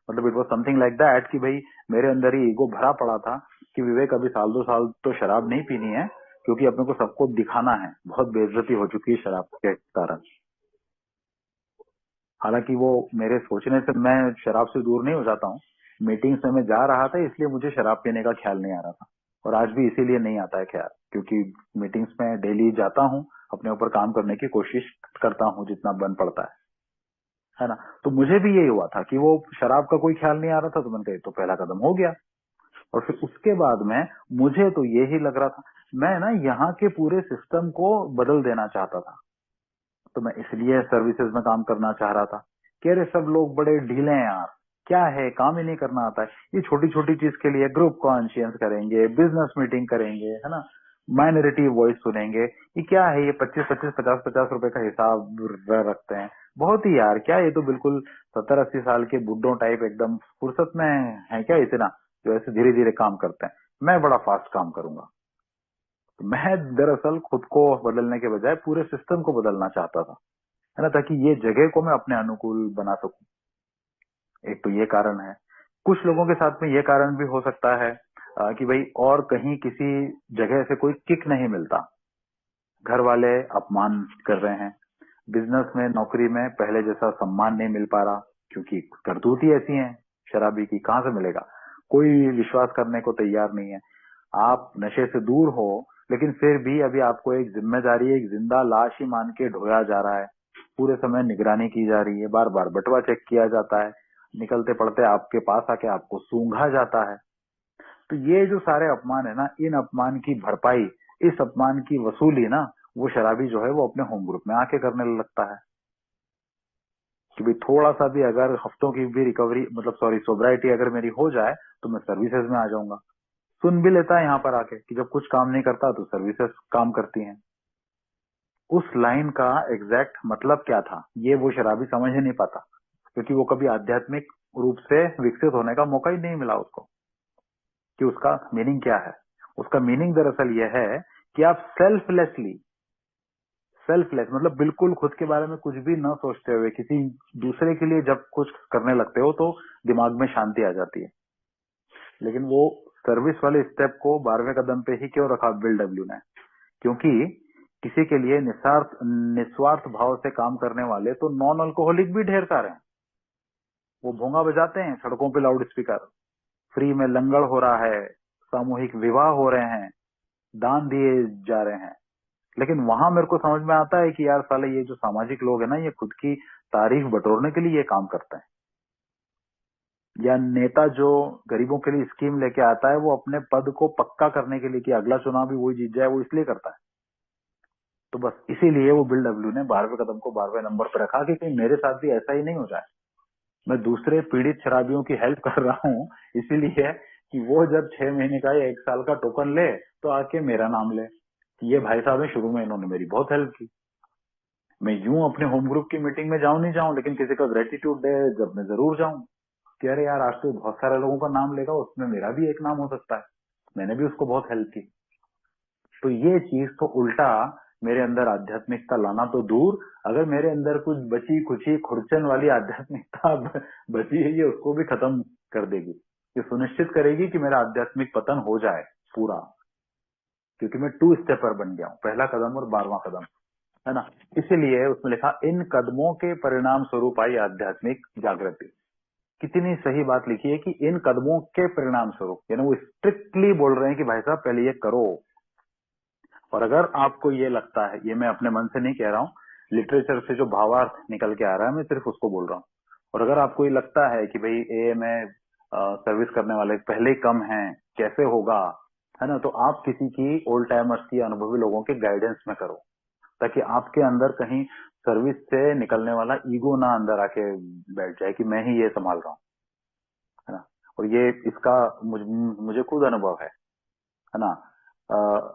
मतलब it was something like that कि भाई मेरे अंदर ही ईगो भरा पड़ा था कि विवेक अभी साल 2 साल तो शराब नहीं पीनी है, क्योंकि अपने को सबको दिखाना है, बहुत बेइज्जती हो चुकी है शराब के कारण। हालांकि वो मेरे सोचने से मैं शराब से दूर नहीं हो जाता हूँ। मीटिंग्स में मैं जा रहा था इसलिए मुझे शराब पीने का ख्याल नहीं आ रहा था, और आज भी इसीलिए नहीं आता है ख्याल, क्योंकि मीटिंग्स में डेली जाता हूँ, अपने ऊपर काम करने की कोशिश करता हूँ जितना बन पड़ता है ना। तो मुझे भी यही हुआ था कि वो शराब का कोई ख्याल नहीं आ रहा था, तो मैंने कहा तो पहला कदम हो गया। और फिर उसके बाद में मुझे तो यही लग रहा था, मैं ना यहाँ के पूरे सिस्टम को बदल देना चाहता था। तो मैं इसलिए सर्विसेज में काम करना चाह रहा था कि अरे सब लोग बड़े ढीले हैं यार, क्या है काम ही नहीं करना आता है, ये छोटी छोटी चीज के लिए ग्रुप कॉन्शियंस करेंगे, बिजनेस मीटिंग करेंगे, है ना, माइनॉरिटी वॉइस सुनेंगे, ये क्या है, ये 25-25 50-50 रुपए का हिसाब रखते हैं, बहुत ही यार, क्या ये तो बिल्कुल 70-80 साल के बुड्ढों टाइप एकदम फुर्सत में है क्या इतना, जो ऐसे धीरे धीरे काम करते हैं, मैं बड़ा फास्ट काम करूंगा। तो मैं दरअसल खुद को बदलने के बजाय पूरे सिस्टम को बदलना चाहता था, है ना, ताकि ये जगह को मैं अपने अनुकूल बना सकूं। एक तो ये कारण है। कुछ लोगों के साथ में ये कारण भी हो सकता है कि भाई और कहीं किसी जगह से कोई किक नहीं मिलता, घर वाले अपमान कर रहे हैं, बिजनेस में नौकरी में पहले जैसा सम्मान नहीं मिल पा रहा, क्योंकि करतूत ही ऐसी है शराबी की, कहाँ से मिलेगा? कोई विश्वास करने को तैयार नहीं है। आप नशे से दूर हो, लेकिन फिर भी अभी आपको एक जिम्मेदारी, एक जिंदा लाश ही मान के ढोया जा रहा है। पूरे समय निगरानी की जा रही है, बार बार बटवा चेक किया जाता है, निकलते पड़ते आपके पास आके आपको सूंघा जाता है। तो ये जो सारे अपमान है ना, इन अपमान की भरपाई, इस अपमान की वसूली ना, वो शराबी जो है वो अपने होम ग्रुप में आके करने लगता है कि भाई थोड़ा सा भी अगर हफ्तों की भी रिकवरी, मतलब सॉरी सोब्राइटी अगर मेरी हो जाए तो मैं सर्विसेज में आ जाऊंगा। सुन भी लेता है यहाँ पर आके कि जब कुछ काम नहीं करता तो सर्विसेज काम करती हैं। उस लाइन का एग्जैक्ट मतलब क्या था ये वो शराबी समझ ही नहीं पाता, क्योंकि वो कभी आध्यात्मिक रूप से विकसित होने का मौका ही नहीं मिला उसको कि उसका मीनिंग क्या है। उसका मीनिंग दरअसल यह है कि आप सेल्फलेस मतलब बिल्कुल खुद के बारे में कुछ भी न सोचते हुए किसी दूसरे के लिए जब कुछ करने लगते हो तो दिमाग में शांति आ जाती है। लेकिन वो सर्विस वाले स्टेप को 12वें कदम पे ही क्यों रखा बिल डब्ल्यू ने? क्योंकि किसी के लिए निस्वार्थ भाव से काम करने वाले तो नॉन अल्कोहलिक भी ढेर सारे हैं। वो भोंगा बजाते हैं सड़कों पे लाउड स्पीकर, फ्री में लंगड़ हो रहा है, सामूहिक विवाह हो रहे हैं, दान दिए जा रहे हैं। लेकिन वहां मेरे को समझ में आता है कि यार साले ये जो सामाजिक लोग है ना, ये खुद की तारीफ बटोरने के लिए ये काम करते हैं। या नेता जो गरीबों के लिए स्कीम लेके आता है वो अपने पद को पक्का करने के लिए कि अगला चुनाव भी वही जीत जाए, वो इसलिए करता है। तो बस इसीलिए वो बिल डब्ल्यू ने 12वें कदम को 12वें नंबर पर रखा कि कहीं मेरे साथ भी ऐसा ही नहीं हो जाए। मैं दूसरे पीड़ित शराबियों की हेल्प कर रहा हूँ इसीलिए कि वो जब 6 महीने का या 1 साल का टोकन ले तो आके मेरा नाम ले कि ये भाई साहब है, शुरू में इन्होंने मेरी बहुत हेल्प की। मैं यूं अपने होम ग्रुप की मीटिंग में जाऊं नहीं जाऊं, लेकिन किसी का ग्रेटिट्यूड डे जब मैं जरूर जाऊं कि अरे यार आज तो बहुत सारे लोगों का नाम लेगा, उसमें मेरा भी एक नाम हो सकता है, मैंने भी उसको बहुत हेल्प की। तो ये चीज तो उल्टा मेरे अंदर आध्यात्मिकता लाना तो दूर, अगर मेरे अंदर कुछ बची खुची खुरचन वाली आध्यात्मिकता बची है, ये उसको भी खत्म कर देगी। ये सुनिश्चित करेगी कि मेरा आध्यात्मिक पतन हो जाए पूरा, क्योंकि मैं 2 स्टेपर बन गया हूँ, पहला कदम और 12वां कदम, है ना। इसीलिए उसमें लिखा इन कदमों के परिणाम स्वरूप आई आध्यात्मिक जागृति। कितनी सही बात लिखी है कि इन कदमों के परिणाम स्वरूप, यानी वो स्ट्रिक्टली बोल रहे हैं कि भाई साहब पहले ये करो। और अगर आपको ये लगता है, ये मैं अपने मन से नहीं कह रहा हूँ, लिटरेचर से जो भावार्थ निकल के आ रहा है मैं सिर्फ उसको बोल रहा हूँ। और अगर आपको ये लगता है कि भाई ए में सर्विस करने वाले पहले ही कम हैं, कैसे होगा, है ना, तो आप किसी की ओल्ड टाइमर्स की, अनुभवी लोगों के गाइडेंस में करो, ताकि आपके अंदर कहीं सर्विस से निकलने वाला ईगो ना अंदर आके बैठ जाए कि मैं ही ये संभाल रहा हूँ, है ना। और ये इसका मुझे खुद अनुभव है ना।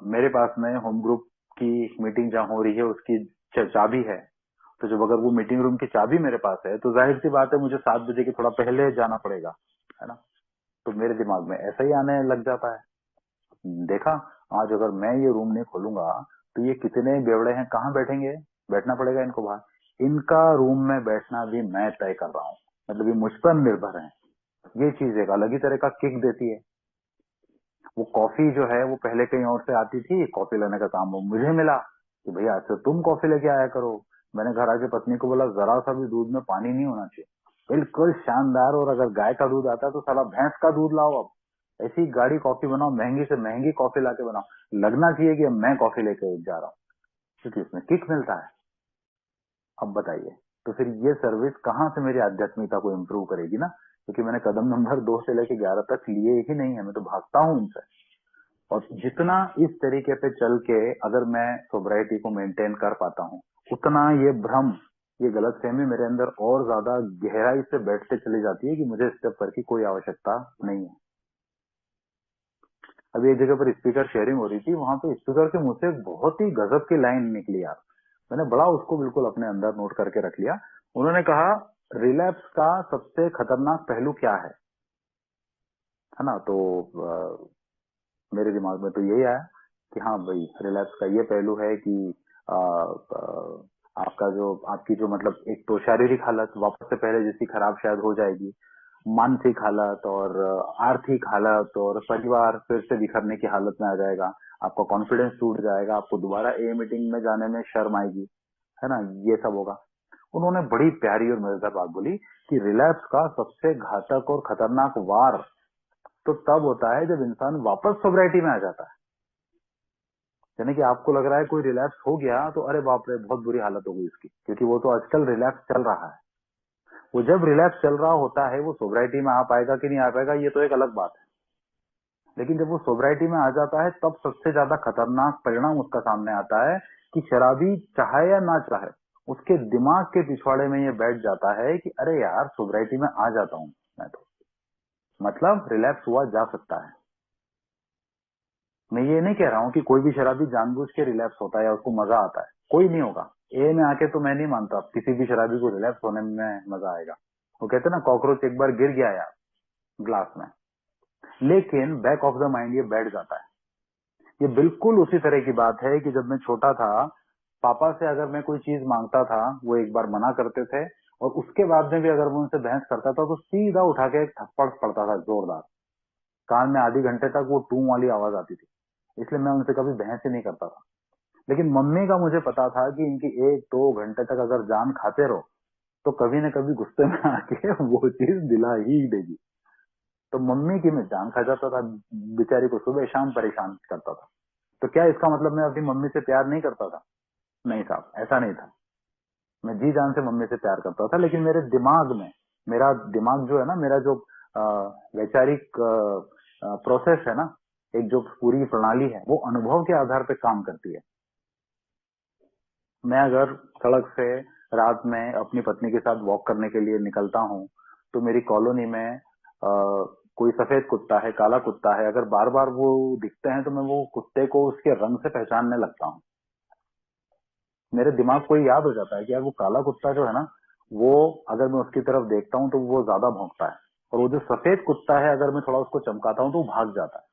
मेरे पास में होम ग्रुप की मीटिंग जहाँ हो रही है उसकी चाबी है, तो जब अगर वो मीटिंग रूम की चाबी मेरे पास है तो जाहिर सी बात है मुझे 7 बजे के थोड़ा पहले जाना पड़ेगा, है ना। तो मेरे दिमाग में ऐसा ही आने लग जाता है, देखा आज अगर मैं ये रूम नहीं खोलूंगा तो ये कितने बेवड़े हैं, कहाँ बैठेंगे, बैठना पड़ेगा इनको बाहर। इनका रूम में बैठना भी मैं तय कर रहा हूँ, मतलब ये मुझ पर निर्भर है। ये चीज एक अलग ही तरह का किक देती है। वो कॉफी जो है वो पहले कहीं और से आती थी, कॉफी लेने का काम वो मुझे मिला कि भैया आज से तुम कॉफी लेके आया करो। मैंने घर आके पत्नी को बोला जरा सा भी दूध में पानी नहीं होना चाहिए, बिल्कुल शानदार। और अगर गाय का दूध आता है तो साला भैंस का दूध लाओ, अब ऐसी गाढ़ी कॉफी बनाओ, महंगी से महंगी कॉफी लाके बनाओ, लगना चाहिए कि अब मैं कॉफी लेके जा रहा हूँ, क्योंकि उसमें किक मिलता है। अब बताइए, तो फिर ये सर्विस कहाँ से मेरी आध्यात्मिकता को इम्प्रूव करेगी ना, क्योंकि मैंने कदम नंबर 2 से लेके 11 तक लिए ही नहीं है, मैं तो भागता हूँ उनसे। और जितना इस तरीके पे चल के अगर मैं सोब्राइटी को मेंटेन कर पाता हूँ, उतना ये भ्रम, ये गलतफहमी मेरे अंदर और ज्यादा गहराई से बैठते चली जाती है कि मुझे स्टेप पर की कोई आवश्यकता नहीं है। अभी एक जगह पर स्पीकर शेयरिंग हो रही थी, वहां पे स्पीकर के मुंह से एक बहुत ही गजब की लाइन निकली यार, मैंने बड़ा उसको बिल्कुल अपने अंदर नोट करके रख लिया। उन्होंने कहा रिलैप्स का सबसे खतरनाक पहलू क्या है ना। तो मेरे दिमाग में तो यही आया कि हाँ भाई, रिलैप्स का ये पहलू है कि आपका जो आपकी जो मतलब एक तो शारीरिक हालत वापस से पहले जैसी खराब शायद हो जाएगी, मानसिक हालत और आर्थिक हालत और परिवार फिर से बिखरने की हालत में आ जाएगा, आपका कॉन्फिडेंस टूट जाएगा, आपको दोबारा ए मीटिंग में जाने में शर्म आएगी, है ना, ये सब होगा। उन्होंने बड़ी प्यारी और मजेदार बात बोली कि रिलैप्स का सबसे घातक और खतरनाक वार तो तब होता है जब इंसान वापस सोब्राइटी में आ जाता है। यानी कि आपको लग रहा है कोई रिलैप्स हो गया तो अरे बाप रे बहुत बुरी हालत हो गई इसकी, क्योंकि वो तो आजकल रिलैप्स चल रहा है। वो जब रिलैप्स चल रहा होता है वो सोब्राइटी में आ पाएगा कि नहीं आ पाएगा ये तो एक अलग बात है, लेकिन जब वो सोब्राइटी में आ जाता है तब सबसे ज्यादा खतरनाक परिणाम उसका सामने आता है कि शराबी चाहे या ना चाहे उसके दिमाग के पिछवाड़े में ये बैठ जाता है कि अरे यार सोब्राइटी में आ जाता हूँ मैं तो, मतलब रिलैप्स हुआ जा सकता है। मैं ये नहीं कह रहा हूँ कि कोई भी शराबी जानबूझ के रिलैप्स होता है या उसको मजा आता है, कोई नहीं होगा। ए में आके तो मैं नहीं मानता किसी भी शराबी को रिलैप्स होने में मजा आएगा। वो कहते हैं ना कॉकरोच एक बार गिर गया यार ग्लास में, लेकिन बैक ऑफ द माइंड ये बैठ जाता है। ये बिल्कुल उसी तरह की बात है कि जब मैं छोटा था पापा से अगर मैं कोई चीज मांगता था वो एक बार मना करते थे और उसके बाद में भी अगर मैं उनसे बहस करता था तो सीधा उठा के एक थप्पड़ पड़ता था जोरदार, कान में आधे घंटे तक वो टू वाली आवाज आती थी। इसलिए मैं उनसे कभी बहस ही नहीं करता था। लेकिन मम्मी का मुझे पता था कि इनकी 1-2 घंटे तक अगर जान खाते रहो तो कभी न कभी गुस्से में आके वो चीज दिला ही देगी। तो मम्मी की मैं जान खा जाता था, बेचारी को सुबह शाम परेशान करता था। तो क्या इसका मतलब मैं अपनी मम्मी से प्यार नहीं करता था? नहीं साहब, ऐसा नहीं था। मैं जी जान से मम्मी से प्यार करता था, लेकिन मेरे दिमाग में, मेरा दिमाग जो है ना, मेरा जो वैचारिक प्रोसेस है ना, एक जो पूरी प्रणाली है वो अनुभव के आधार पर काम करती है। मैं अगर सड़क से रात में अपनी पत्नी के साथ वॉक करने के लिए निकलता हूँ तो मेरी कॉलोनी में कोई सफेद कुत्ता है, काला कुत्ता है, अगर बार बार वो दिखते हैं तो मैं वो कुत्ते को उसके रंग से पहचानने लगता हूँ। मेरे दिमाग को याद हो जाता है कि यार वो काला कुत्ता जो है ना, वो अगर मैं उसकी तरफ देखता हूँ तो वो ज्यादा भौंकता है, और वो जो सफेद कुत्ता है अगर मैं थोड़ा उसको चमकाता हूँ तो वो भाग जाता है।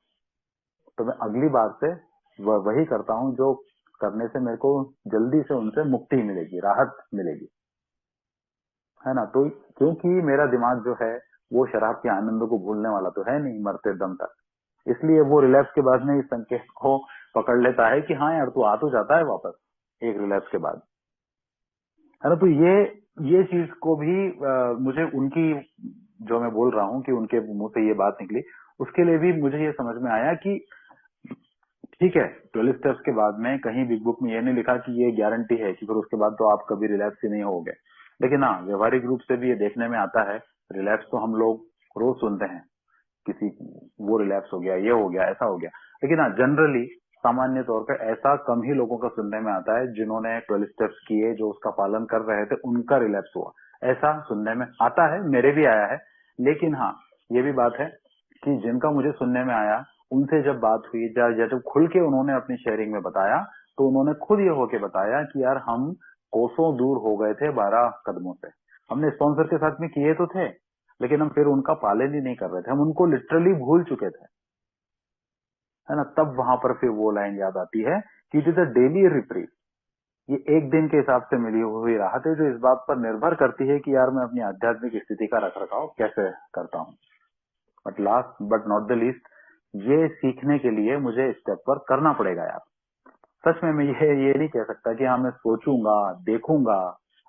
तो मैं अगली बार से वही करता हूँ जो करने से मेरे को जल्दी से उनसे मुक्ति मिलेगी, राहत मिलेगी, है ना। तो क्योंकि मेरा दिमाग जो है वो शराब के आनंद को भूलने वाला तो है नहीं मरते दम तक, इसलिए वो रिलैप्स के बाद में इस संकेत को पकड़ लेता है कि हाँ यार तू आ तो जाता है वापस एक रिलैप्स के बाद, है ना। तो ये चीज को भी मुझे उनकी, जो मैं बोल रहा हूँ कि उनके मुंह से ये बात निकली, उसके लिए भी मुझे ये समझ में आया कि ठीक है 12 स्टेप्स के बाद में कहीं बिग बुक में ये नहीं लिखा कि ये गारंटी है कि फिर उसके बाद तो आप कभी रिलैप्स ही नहीं होगे। लेकिन हाँ व्यवहारिक रूप से भी ये देखने में आता है, रिलैप्स तो हम लोग रोज सुनते हैं, किसी वो रिलैप्स हो गया, ये हो गया, ऐसा हो गया। लेकिन हाँ जनरली सामान्य तौर पे ऐसा कम ही लोगों का सुनने में आता है जिन्होंने 12 स्टेप्स किए, जो उसका पालन कर रहे थे, उनका रिलैप्स हुआ, ऐसा सुनने में आता है, मेरे भी आया है। लेकिन हाँ ये भी बात है कि जिनका मुझे सुनने में आया उनसे जब बात हुई, जब खुल के उन्होंने अपनी शेयरिंग में बताया तो उन्होंने खुद ये होके बताया कि यार हम कोसों दूर हो गए थे 12 कदमों से, हमने स्पॉन्सर के साथ में किए तो थे लेकिन हम फिर उनका पालन ही नहीं कर रहे थे, हम उनको लिटरली भूल चुके थे, है ना। तब वहां पर फिर वो लाइन याद आती है कि it is a daily reprieve, ये एक दिन के हिसाब से मिली हुई राहत है जो इस बात पर निर्भर करती है कि यार मैं अपनी आध्यात्मिक स्थिति का रख रखाव कैसे करता हूँ। But last but not the least, ये सीखने के लिए मुझे स्टेप वर्क करना पड़ेगा यार। सच में मैं ये नहीं कह सकता कि हाँ मैं सोचूंगा देखूंगा,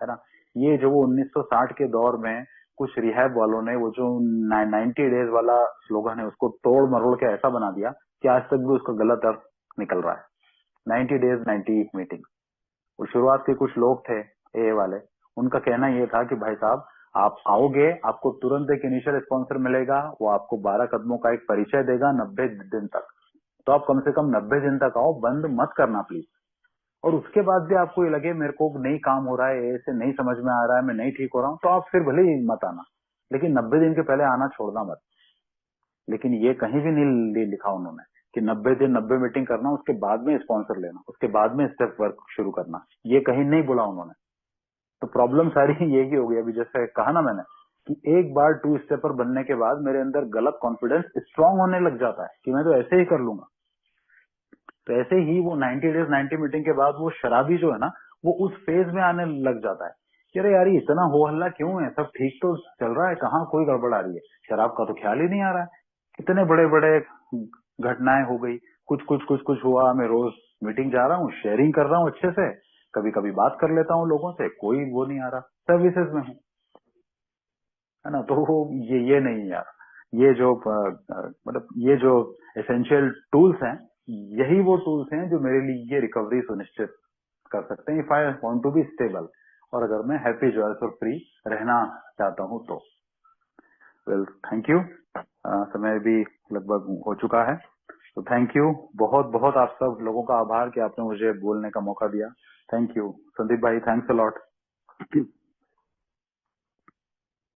है ना। ये जो वो 1960 के दौर में कुछ रिहैब वालों ने वो जो 90 डेज वाला स्लोगन है उसको तोड़ मरोड़ के ऐसा बना दिया कि आज तक भी उसका गलत अर्थ निकल रहा है। 90 डेज 90 मीटिंग, वो शुरुआत के कुछ लोग थे ए वाले, उनका कहना ये था कि भाई साहब आप आओगे, आपको तुरंत एक इनिशियल स्पॉन्सर मिलेगा, वो आपको 12 कदमों का एक परिचय देगा 90 दिन तक, तो आप कम से कम 90 दिन तक आओ, बंद मत करना प्लीज। और उसके बाद भी आपको ये लगे मेरे को नहीं काम हो रहा है, ऐसे नहीं समझ में आ रहा है, मैं नहीं ठीक हो रहा हूँ, तो आप फिर भले ही मत आना, लेकिन 90 दिन के पहले आना छोड़ना मत। लेकिन ये कहीं भी नहीं लिखा उन्होंने कि 90 दिन 90 मीटिंग करना, उसके बाद में स्पॉन्सर लेना, उसके बाद में स्टेप वर्क शुरू करना, ये कहीं नहीं बोला उन्होंने। तो प्रॉब्लम सारी यही हो गई। अभी जैसे कहा ना मैंने कि एक बार 2 स्टेपर बनने के बाद मेरे अंदर गलत कॉन्फिडेंस स्ट्रांग होने लग जाता है कि मैं तो ऐसे ही कर लूंगा। तो ऐसे ही वो 90 डेज 90 मीटिंग के बाद वो शराबी जो है ना, वो उस फेज में आने लग जाता है कि अरे यार ये इतना हो हल्ला क्यों है, सब ठीक तो चल रहा है, कहाँ कोई गड़बड़ आ रही है, शराब का तो ख्याल ही नहीं आ रहा है, कितने बड़े बड़े घटनाएं हो गई, कुछ कुछ कुछ कुछ हुआ, मैं रोज मीटिंग जा रहा हूँ, शेयरिंग कर रहा हूँ अच्छे से, कभी कभी बात कर लेता हूँ लोगों से, कोई वो नहीं आ रहा, सर्विसेज में हूँ, है ना। तो ये नहीं यार, ये जो मतलब ये जो एसेंशियल टूल्स हैं, यही वो टूल्स हैं जो मेरे लिए ये रिकवरी सुनिश्चित कर सकते हैं, if I want to be stable, और अगर मैं हैप्पी, जॉयस और फ्री रहना चाहता हूँ तो। Well, thank you. समय भी लगभग हो चुका है, तो थैंक यू। बहुत बहुत आप सब लोगों का आभार कि आपने मुझे बोलने का मौका दिया। थैंक यू संदीप भाई, थैंक्स अ लॉट।